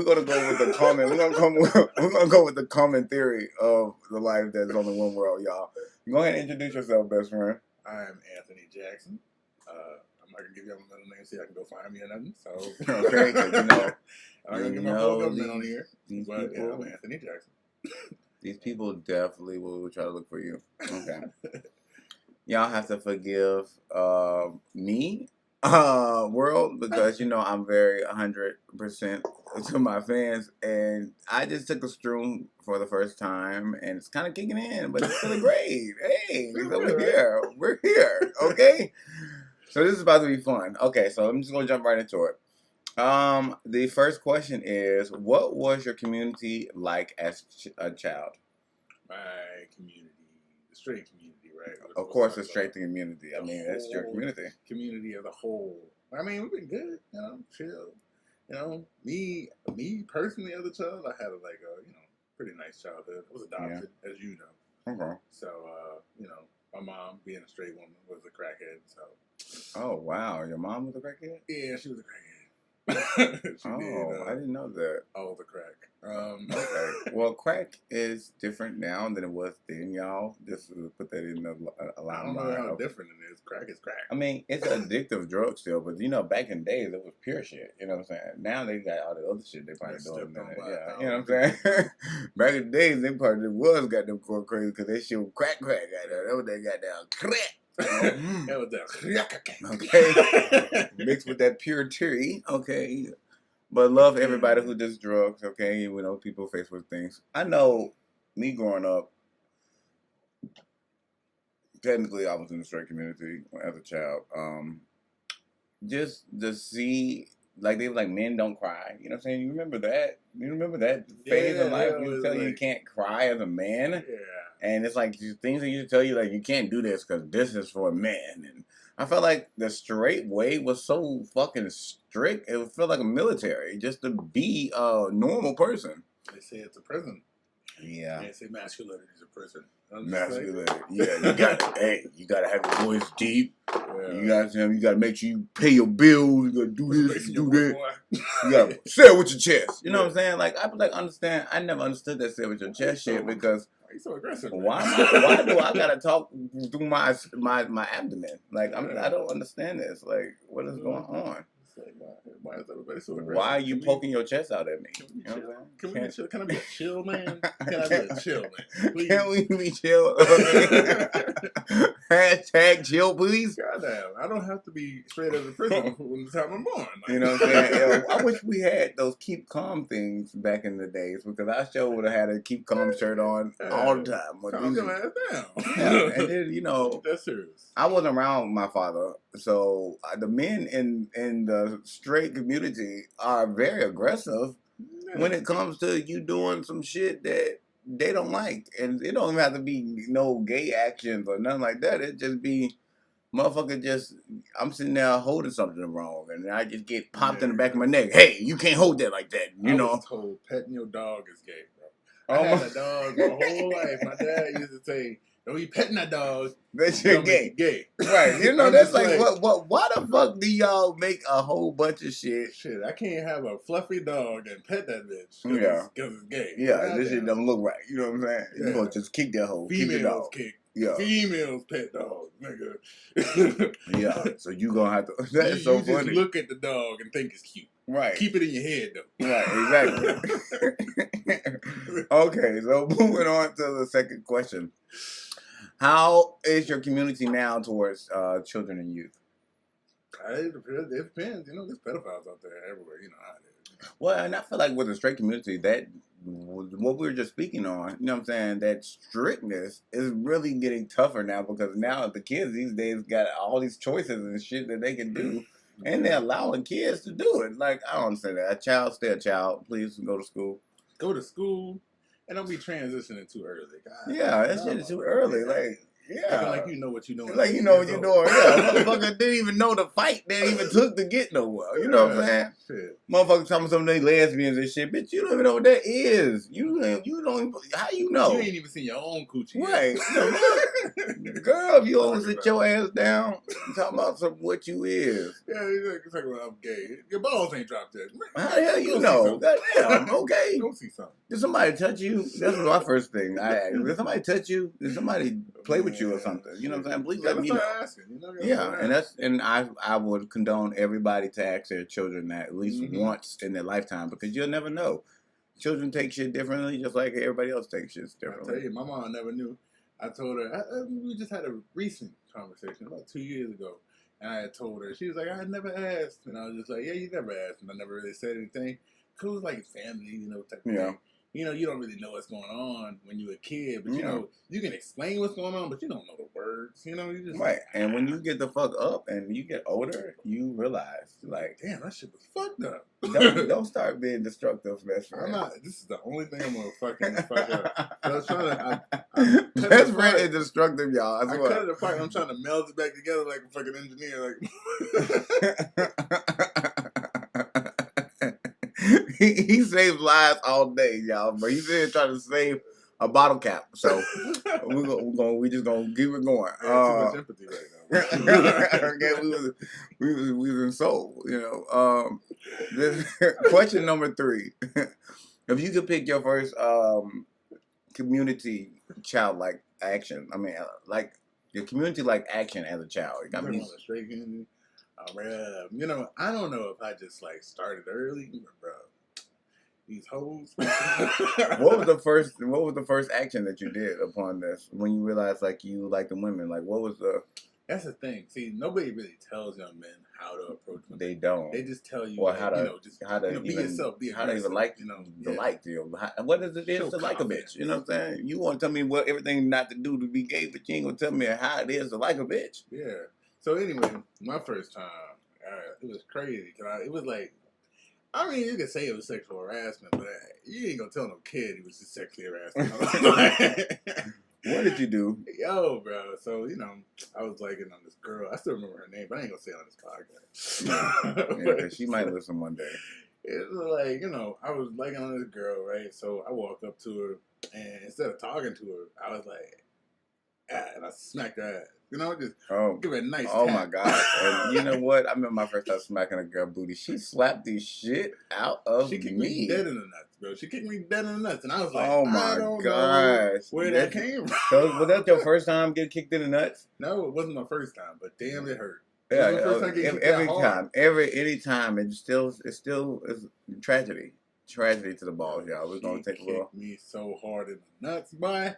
gonna go with the common. We're gonna go with the common theory of the life that's only one world, y'all. Go ahead and introduce yourself, best friend. I'm Anthony Jackson. I'm not gonna give you my middle name so y'all can go find me or nothing. So okay, because I'm not gonna get my full government on here. These but people, yeah, I'm Anthony Jackson. These people definitely will try to look for you. Okay. Y'all have to forgive me, world, because I'm very 100% to my fans, and I just took a shroom for the first time, and it's kind of kicking in, but it's feeling great. Hey, so we're here, okay? So this is about to be fun. Okay, so I'm just gonna jump right into it. The first question is, what was your community like as a child? My community, the straight community, right? Of course, the straight community. I mean, that's your community. Community as a whole. I mean, we've been good, chill. Me personally, as a child, I had a pretty nice childhood. I was adopted, as you know. Okay. So, my mom, being a straight woman, was a crackhead. So. Oh wow, your mom was a crackhead? Yeah, she was a crackhead. I didn't know that. Oh, the crack. Okay. Well, crack is different now than it was then, y'all. Just to put that in a I don't know how different it is. Crack is crack. I mean, it's an addictive drug still, but back in the days it was pure shit. You know what I'm saying? Now they got all the other shit they probably doing. Yeah, you know what I'm saying? Back in the days, they probably was got them going crazy because they shit crack out there. That was they got down crack. That was that. Okay. Mixed with that pure tea. Okay. But love everybody who does drugs. Okay. People face with things. I know me growing up, technically I was in the straight community as a child. Just to see, like, they were like, men don't cry. You know what I'm saying? You remember that? You remember that phase of life? You tell you can't cry as a man. Yeah. And it's like things that used to tell you, like, you can't do this because this is for men. And I felt like the straight way was so fucking strict. It felt like a military just to be a normal person. They say it's a prison. Yeah. They say masculinity is a prison. Masculinity. Yeah, you gotta have your voice deep. Yeah. You gotta make sure you pay your bills. You gotta do this, do that. You gotta say it with your chest. You know what I'm saying? Like, I never understood that say it with your chest shit because why you so aggressive? Why do I gotta talk through my abdomen? Like, I don't understand this. Like, what is going on? Why is everybody so aggressive? Why are you poking your chest out at me? Can we be chill? Can I be a chill man? Can I be a chill man? Please? Can we be chill? Hashtag chill, please. Goddamn, I don't have to be straight out of prison when the time I'm born. You know what I'm saying? I wish we had those keep calm things back in the days because I sure would have had a keep calm shirt on all the time. Calm your ass down. Yeah, and then that's serious. I wasn't around my father, so the men in the straight community are very aggressive when it comes to you doing some shit that they don't like. And it don't even have to be no gay actions or nothing like that. It just be motherfucker I'm sitting there holding something wrong and I just get popped in the back of my neck. Hey, you can't hold that like that. I was told petting your dog is gay, bro. I had a dog my whole life. My dad used to say, don't be petting that dog. That shit gay. Right. That's like, why the fuck do y'all make a whole bunch of shit? Shit, I can't have a fluffy dog and pet that bitch. Yeah. Because it's gay. Yeah, this shit don't look right. You know what I'm saying? Yeah. You gonna just kick that hoe. Females kick. Yeah. Females pet dogs, nigga. Yeah. So you gonna have to. That's so funny. You just look at the dog and think it's cute. Right. Keep it in your head though. Right. Exactly. Okay. So moving on to the second question. How is your community now towards children and youth? It depends. There's pedophiles out there everywhere. You know how it is. Well, and I feel like with the straight community, that what we were just speaking on, you know what I'm saying, that strictness is really getting tougher now because now the kids these days got all these choices and shit that they can do, and they're allowing kids to do it. Like, I don't understand that. A child, stay a child. Please go to school. Go to school. And don't be transitioning too early. God, yeah, that shit is too early. Like, yeah. Like you know what you're doing. Like you know what you're doing. Yeah, motherfucker didn't even know the fight they even took to get nowhere. You know what I'm saying? Shit. Motherfuckers talking some of they lesbians and shit. Bitch, you don't even know what that is. You don't even, how you know? You ain't even seen your own coochie. Right. Girl, if you don't sit your ass down, I'm talking about what you is. Yeah, you're talking about I'm gay. Your balls ain't dropped yet. How the hell you know? Goddamn, okay. Go see something. Did somebody touch you? That's my first thing. I asked. Did somebody touch you? Did somebody play with you or something? You know what I'm saying? Please let me know. Asking, I would condone everybody to ask their children that at least once in their lifetime because you'll never know. Children take shit differently, just like everybody else takes shit differently. I tell you, my mom never knew. I told her we just had a recent conversation about 2 years ago, and I had told her. She was like, "I never asked," and I was just like, "Yeah, you never asked," and I never really said anything. Cause it was like family, type of thing. You don't really know what's going on when you're a kid, but you can explain what's going on, but you don't know the words. You just right. And when you get the fuck up and you get older, you realize like, damn, that shit was fucked up. Don't start being destructive, best friend. I'm not. This is the only thing I'm gonna fucking fuck up. I was trying to. Best friend is destructive, y'all. I cut it apart. I'm trying to meld it back together like a fucking engineer. He saves lives all day, y'all, but he's here trying to save a bottle cap. So we just gonna keep it going. Too much empathy right now. Okay, we was in soul, This, question number 3: if you could pick your first community childlike action, like your community like action as a child, I don't know if I just started early, bro. These hoes. What was the first action that you did upon this when you realized you like the women? Like what was the? That's the thing. See, nobody really tells young men how to approach women. They don't. They just tell you, how to be yourself, be how to even like, what is it is to like a bitch? You know what I'm saying? You want to tell me what everything not to do to be gay, but you ain't gonna tell me how it is to like a bitch. Yeah. So anyway, my first time, it was crazy. It was you could say it was sexual harassment, but you ain't gonna tell no kid he was just sexually harassing. What did you do? Yo, bro. So, I was liking on this girl. I still remember her name, but I ain't gonna say it on this podcast. Yeah, because she might listen one day. It was I was liking on this girl, right? So I walked up to her, and instead of talking to her, I was like, and I smacked her ass. Just give her a nice tap. My God. And you know what? I remember my first time smacking a girl booty. She slapped the shit out of me. She kicked me dead in the nuts, bro. She kicked me dead in the nuts. And I was like, oh my gosh. Where that came from. So was that your first time getting kicked in the nuts? No, it wasn't my first time, but damn, it hurt. Yeah, any time, it's still tragedy. Tragedy to the balls, y'all. We're gonna take a little. Kicked me so hard in the nuts, boy.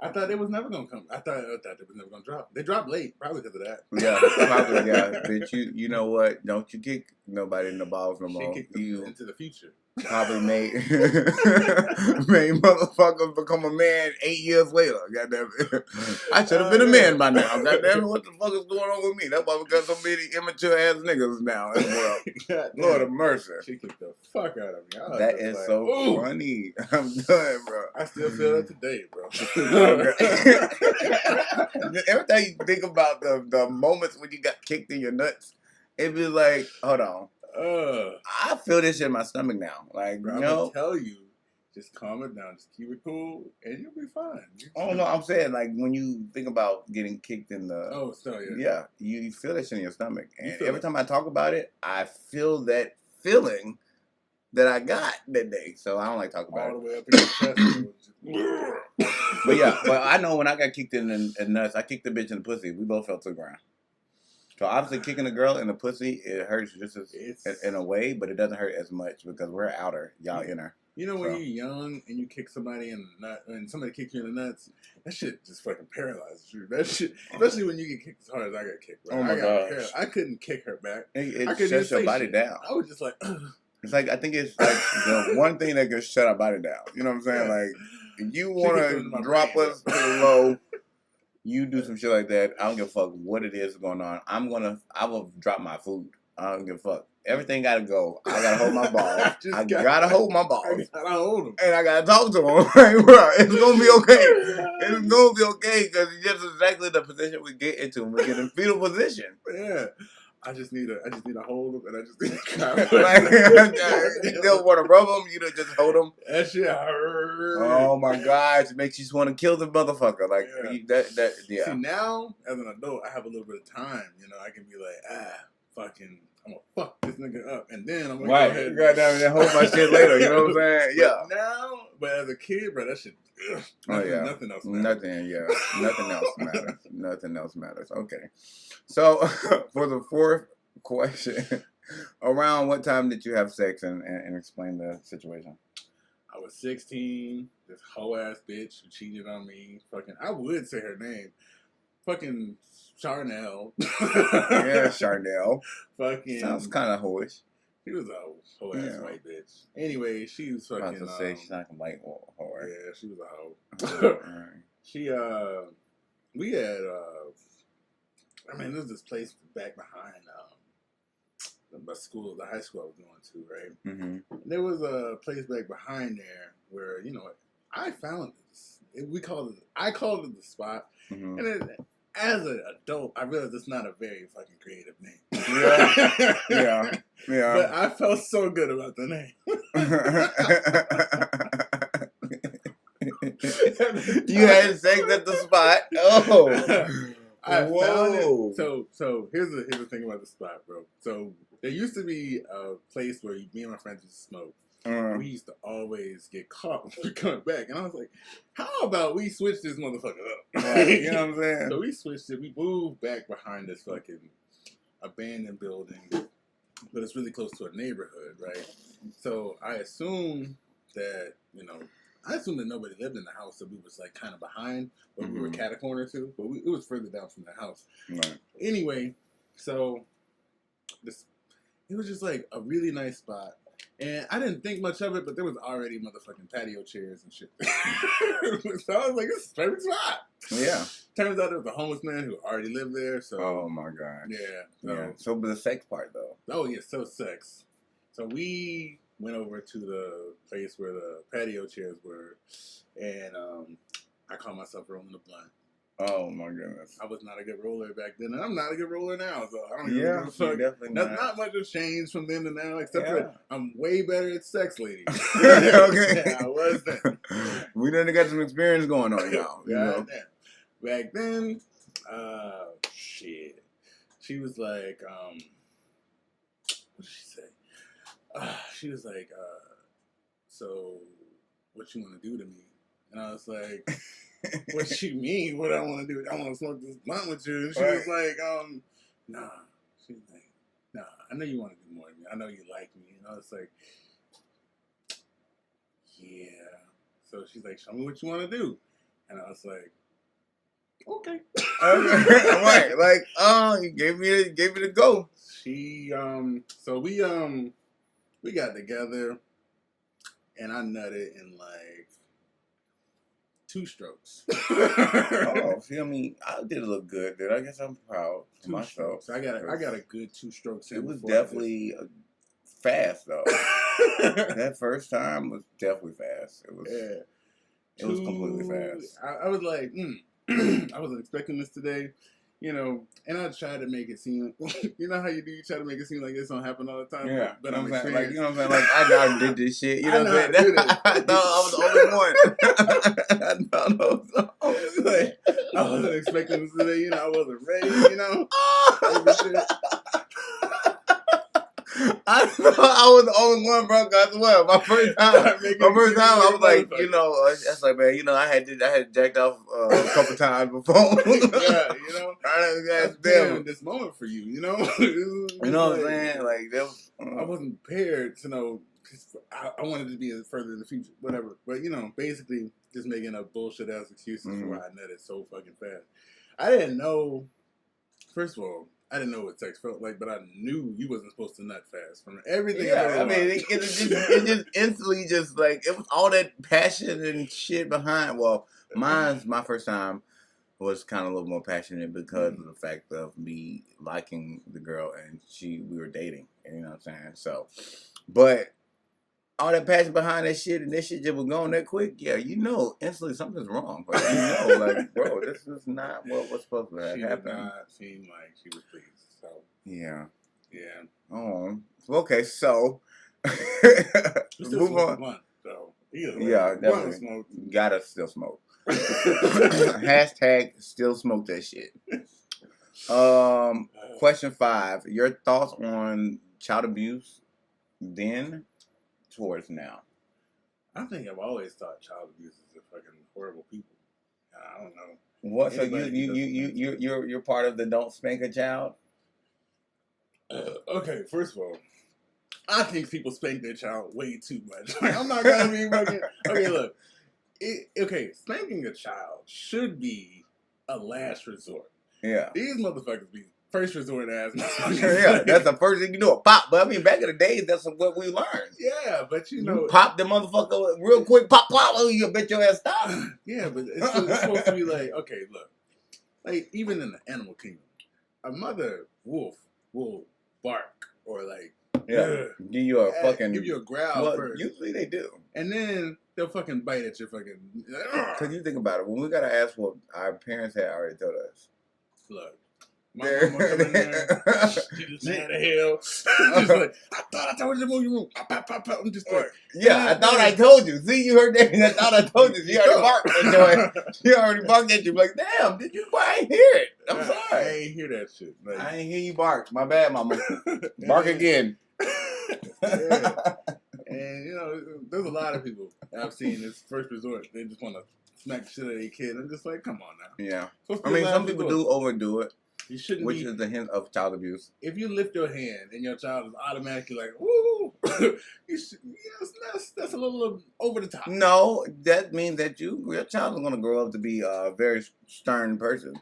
I thought it was never gonna come. I thought it was never gonna drop. They dropped late, probably because of that. Yeah, probably. Yeah, but you know what? Don't you kick nobody in the balls no more. She kicked you into the future. Probably made motherfuckers become a man 8 years later. Goddamn it. I should have been a man by now. Goddamn it, what the fuck is going on with me? That's why we got so many immature ass niggas now in the world. Lord of mercy. She kicked the fuck out of me. That is so funny. I'm done, bro. I still feel that today, bro. Every time you think about the moments when you got kicked in your nuts, it be like, hold on. I feel this shit in my stomach now. Like, bro, I'm gonna tell you, just calm it down, just keep it cool, and you'll be fine. No, I'm saying when you think about getting kicked in the you feel that shit in your stomach, and every time I talk about it, I feel that feeling that I got that day. So I don't like talking about it. All the way up in your chest. but I know when I got kicked in the nuts, I kicked the bitch in the pussy. We both fell to the ground. So obviously kicking a girl in the pussy, it hurts just as in a way, but it doesn't hurt as much because we're outer, y'all inner. When you're young and you kick somebody in the nut, and somebody kicks you in the nuts, that shit just fucking paralyzes you. That shit, especially when you get kicked as hard as I got kicked. Bro. Oh my gosh. I couldn't kick her back. It shuts your body down. I was just like, it's like, I think it's like the one thing that can shut our body down. You know what I'm saying? Yeah. Like, if you want to drop us to the low, you do some shit like that, I don't give a fuck what it is going on. I will drop my food. I don't give a fuck. Everything gotta go. I gotta hold my balls. I gotta hold my balls. I gotta hold them. And I gotta talk to them. Right, bro. It's gonna be okay. It's gonna be okay because it's just exactly the position we get into when we get in fetal position. Yeah. I just need to hold them, and I just need to you still want to rub them? You don't just hold them? That shit hurt. Oh my gosh, it makes you just want to kill the motherfucker. Like yeah. See, now as an adult, I have a little bit of time. You know, I can be like, fucking, I'm gonna fuck this nigga up, and then I'm gonna go ahead and hold my shit later. You know what I'm saying? Yeah. But as a kid, bro, that shit. Nothing else matters. Nothing else matters. Okay. So for the fourth question, around what time did you have sex, and explain the situation? I was 16. This hoe ass bitch who cheated on me. Fucking, I would say her name. Fucking Charnel. Yeah, Charnel. Fucking sounds kind of hoish. She was a hoe ass white bitch. Anyway, she was fucking. I was about to say she's not a white hoe. Yeah, she was a hoe. She we had I mean, there's this place back behind my school, the high school I was going to, right? Mm-hmm. There was a place back behind there where, you know, I found this. I called it the spot. Mm-hmm. And as an adult, I realized it's not a very fucking creative name. Yeah. But I felt so good about the name. You had sex at the spot. Oh. I found it. So here's the thing about the spot, bro. So there used to be a place where me and my friends used to smoke. We used to always get caught when we come back, and I was like, "How about we switch this motherfucker up?" Right, you know what I'm saying? So we switched it. We moved back behind this fucking abandoned building, but it's really close to a neighborhood, right? So I assumed that nobody lived in the house, so we was like kind of behind, but we were cat a corner too. But it was further down from the house. Right. Anyway, so it was just like a really nice spot. And I didn't think much of it, but there was already motherfucking patio chairs and shit. So I was like, this is a perfect spot. Yeah. Turns out there was a homeless man who already lived there. So oh my god. Yeah. So the sex part though. Oh yeah, so sex. So we went over to the place where the patio chairs were, and I caught myself rolling the blunt. Oh my goodness. I was not a good roller back then, and I'm not a good roller now. So I don't even give a fuck. Definitely not much has changed from then to now, except for I'm way better at sex, ladies. Okay. Yeah, I was then. We done got some experience going on, y'all. You know? Back then, shit. She was like, what did she say? She was like, so what you want to do to me? And I was like, what you mean? What I want to do? I want to smoke this blunt with you. And she was like, nah. She was like, nah, I know you want to do more than me. I know you like me. And I was like, yeah. So she's like, show me what you want to do. And I was like, okay. Right. Like, you gave me the go. She, so we got together and I nutted in like 2 strokes. Feel me? I did look good, dude. I guess I'm proud of myself. I got a good 2 strokes. It was definitely fast though. That first time was definitely fast. It was. Yeah. It was completely fast. I was like, I wasn't expecting this today, you know. And I tried to make it seem, you know how you do. You try to make it seem like this don't happen all the time. Yeah, but I'm saying, like, you know what I'm saying. Like I did this shit. You know what I'm saying. I thought I was the only one. I wasn't expecting this today. You know, I wasn't ready. You know. I thought I was the only one, bro. Cause well, my first time, I was like, you know, I was like, man, you know, I had jacked off a couple times before. Yeah, you know, that's damn this moment for you, you know. You know what I'm saying? Like, I wasn't prepared to know. I wanted to be further in the future, whatever. But you know, basically, just making up bullshit ass excuses for why I nutted so fucking fast. I didn't know. First of all, I didn't know what sex felt like, but I knew you wasn't supposed to nut fast from everything. Yeah, I mean, it just instantly just like it was all that passion and shit behind. Well, my first time was kind of a little more passionate because of the fact of me liking the girl and we were dating. You know what I'm saying? So, but all that passion behind that shit, and that shit just was going that quick, yeah, you know, instantly something's wrong. Like, you know, like, bro, this is not what was supposed to happen. She did not seem like she was pleased. So yeah. Oh, okay, so move on. Blunt, so yeah, definitely. Gotta still smoke. Hashtag still smoke that shit. Question 5. Your thoughts on child abuse then towards now? I think I've always thought child abusers are fucking horrible people. I don't know. What? So you're part of the don't spank a child? Okay, first of all, I think people spank their child way too much. Like, I'm not gonna be fucking. Okay, look. Spanking a child should be a last resort. Yeah. These motherfuckers be first resort ass. Yeah, that's the first thing you do. A pop. But I mean, back in the days, that's what we learned. Yeah, but you know, you pop the motherfucker real quick. Pop, pop. Oh, you bet your ass stop. Yeah, but it's supposed to be like, okay, look, like even in the animal kingdom, a mother wolf will bark or like. Yeah, give you a fucking... Give you a growl first. Usually they do. And then they'll fucking bite at your fucking... Because you think about it, when we got to ask what our parents had already told us. Look, my mama come in there, she just mad as hell. Just like, I thought I told you to move your room. Pop, pop, pop. I'm just like... Yeah, I thought I told you. See, you heard that? I thought I told you. She already barked at you. She already barked at you. Like, damn, did you... I ain't hear it. I'm sorry. I ain't hear that shit. Like, I ain't hear you bark. My bad, mama. Bark again. Yeah. And you know, there's a lot of people I've seen this first resort. They just want to smack the shit out of their kid. I'm just like, come on now. Yeah. I mean, some people do overdo it. You shouldn't. Which is the hint of child abuse. If you lift your hand and your child is automatically like, woo, that's a little over the top. No, that means that your child is going to grow up to be a very stern person.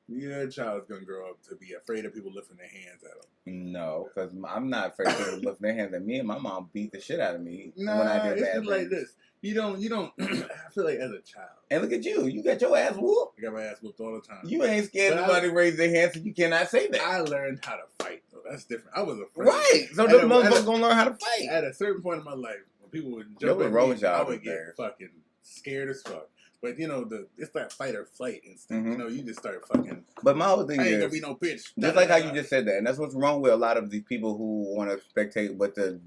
Your child is going to grow up to be afraid of people lifting their hands at them. No, because I'm not afraid of people lifting their hands at me, and my mom beat the shit out of me when I did bad bad things. Like this. You don't, I feel like as a child. And look at you. You got your ass whooped. I got my ass whooped all the time. You ain't scared nobody raise their hands, so you cannot say that. I learned how to fight, though. That's different. I was afraid. Right. So those motherfuckers going to learn how to fight. At a certain point in my life, when people would jump at me, I would get fucking scared as fuck. But you know, it's that fight or flight instinct. Mm-hmm. You know, you just start fucking. But my whole thing ain't is, gonna be no bitch. Just like how you just said that, and that's what's wrong with a lot of these people who want to spectate. But the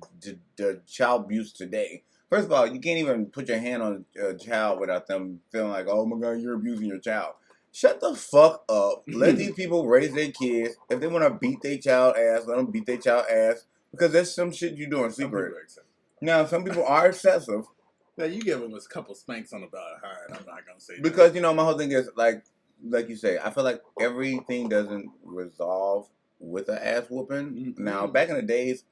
child abuse today. First of all, you can't even put your hand on a child without them feeling like, oh my god, you're abusing your child. Shut the fuck up. Let these people raise their kids. If they want to beat their child ass, let them beat their child ass. Because that's some shit you do in secret. Now, some people are excessive. Yeah, you give them a couple spanks on the behind. I'm not gonna say that. Because you know my whole thing is like you say. I feel like everything doesn't resolve with an ass whooping. Mm-hmm. Now, back in the days,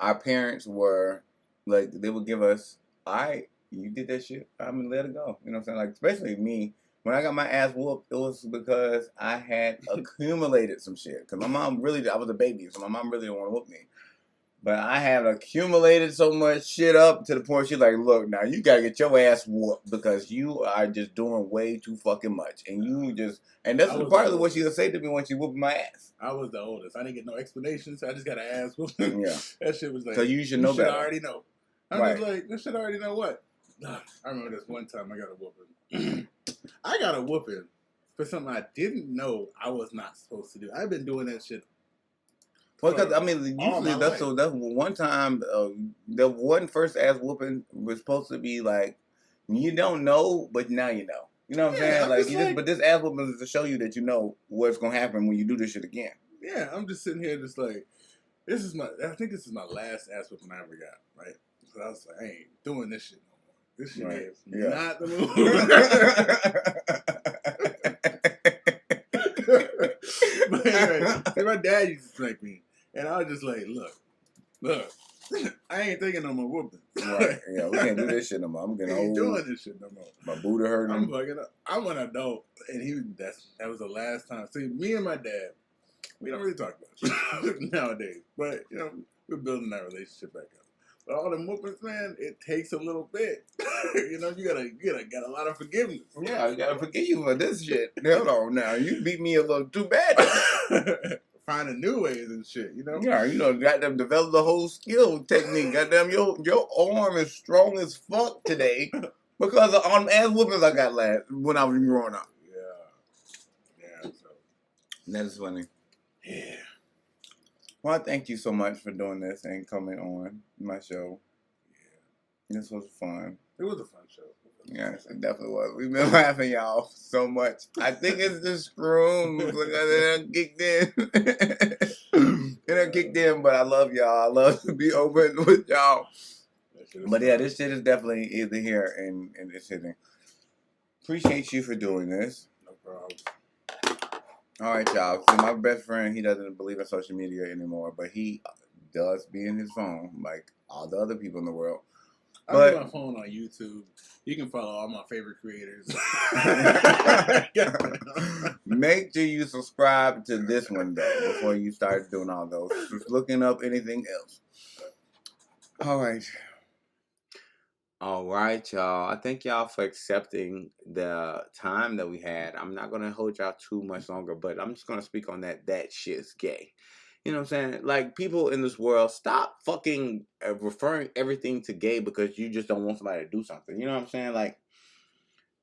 our parents were like they would give us, "All right, you did that shit. I'm gonna let it go." You know what I'm saying? Like especially me. When I got my ass whooped, it was because I had accumulated some shit. Because my mom I was a baby, so my mom really didn't want to whoop me. But I had accumulated so much shit up to the point she's like, look, now you gotta get your ass whooped because you are just doing way too fucking much. And that's part of what she would say to me when she whooped my ass. I was the oldest. I didn't get no explanations. I just got an ass whooping. Yeah. That shit was like, so you should know better. I already know. I'm just like, this shit I already know what? I remember this one time I got a whooping. I got a whooping for something I didn't know I was not supposed to do. I've been doing that shit. Well, because I mean, usually that's one time. The one first ass whooping was supposed to be like, you don't know, but now you know. You know what I'm saying? Like, but this ass whooping is to show you that you know what's gonna happen when you do this shit again. Yeah, I'm just sitting here, just like, I think this is my last ass whooping I ever got. Right? So I was like, I ain't doing this shit no more. This shit is not the move. But anyway, my dad used to spank me. And I was just like, look, I ain't taking no more whooping. Right. Yeah, we can't do this shit no more. I'm getting old. Ain't doing this shit no more. My booty hurting. I'm fucking up. I'm an adult. And that was the last time. See, me and my dad, we don't really talk about shit nowadays. But, you know, we're building that relationship back up. But all the whoopings, man, it takes a little bit. You know, you gotta got a lot of forgiveness. Yeah, I gotta forgive you for this shit. Hold on now. You beat me a little too bad. finding new ways and shit, you know? Yeah, got them develop the whole skill technique. Goddamn, your arm is strong as fuck today because of all them ass whoopings I got when I was growing up. Yeah. So. That's funny. Yeah. Well, thank you so much for doing this and coming on my show. Yeah. This was fun. It was a fun show. Yes, it definitely was. We've been laughing, y'all, so much. I think it's the shrooms. It kicked in. It kicked in, but I love y'all. I love to be open with y'all. But yeah, this shit is definitely either here and it's hitting. Appreciate you for doing this. No problem. All right, y'all. So my best friend, he doesn't believe in social media anymore, but he does be in his phone like all the other people in the world. I have my phone on YouTube. You can follow all my favorite creators. Make sure you subscribe to this one though before you start doing all those. Just looking up anything else. All right. All right, y'all. I thank y'all for accepting the time that we had. I'm not gonna hold y'all too much longer, but I'm just gonna speak on that shit's gay. You know what I'm saying? Like, people in this world, stop fucking referring everything to gay because you just don't want somebody to do something. You know what I'm saying? Like,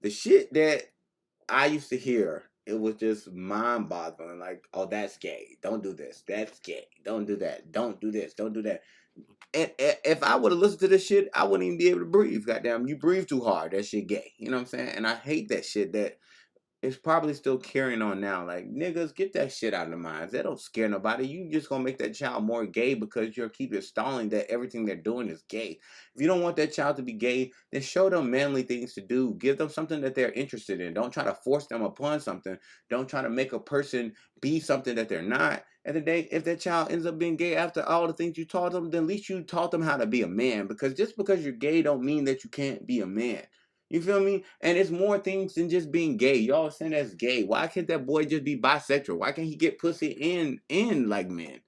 the shit that I used to hear, it was just mind-boggling. Like, oh, that's gay. Don't do this. That's gay. Don't do that. Don't do this. Don't do that. And if I would have listened to this shit, I wouldn't even be able to breathe. Goddamn, you breathe too hard. That shit gay. You know what I'm saying? And I hate that shit that it's probably still carrying on now. Like, niggas, get that shit out of the minds. That don't scare nobody. You just gonna make that child more gay because you're keep installing that everything they're doing is gay. If you don't want that child to be gay, then show them manly things to do. Give them something that they're interested in. Don't try to force them upon something. Don't try to make a person be something that they're not. At the end of the day, if that child ends up being gay after all the things you taught them, then at least you taught them how to be a man. Because just because you're gay don't mean that you can't be a man. You feel me? And it's more things than just being gay. Y'all saying that's gay. Why can't that boy just be bisexual? Why can't he get pussy in like men?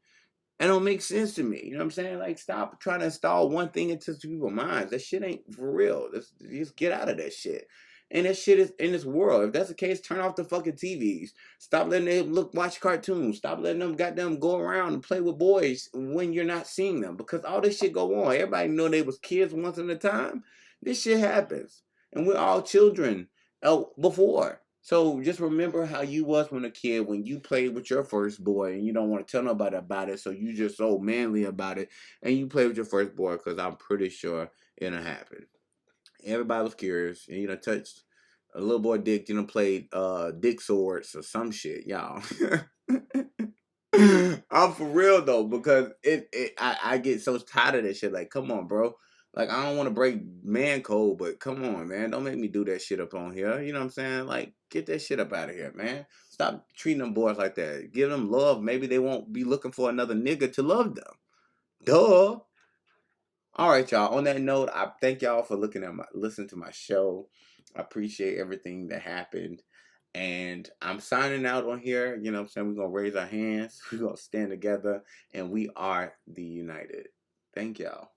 That don't make sense to me. You know what I'm saying? Like, stop trying to install one thing into people's minds. That shit ain't for real. Just get out of that shit. And that shit is in this world. If that's the case, turn off the fucking TVs. Stop letting them watch cartoons. Stop letting them goddamn go around and play with boys when you're not seeing them. Because all this shit go on. Everybody know they was kids once at a time. This shit happens. And we're all children before. So just remember how you was when a kid, when you played with your first boy and you don't want to tell nobody about it, so you just so manly about it, and you play with your first boy, because I'm pretty sure it'll happen. Everybody was curious, and touched a little boy dick, played dick swords or some shit, y'all. I'm for real though, because I get so tired of that shit. Like, come on, bro. Like, I don't want to break man code, but come on, man. Don't make me do that shit up on here. You know what I'm saying? Like, get that shit up out of here, man. Stop treating them boys like that. Give them love. Maybe they won't be looking for another nigga to love them. Duh. All right, y'all. On that note, I thank y'all for listening to my show. I appreciate everything that happened. And I'm signing out on here. You know what I'm saying? We're going to raise our hands. We're going to stand together. And we are the United. Thank y'all.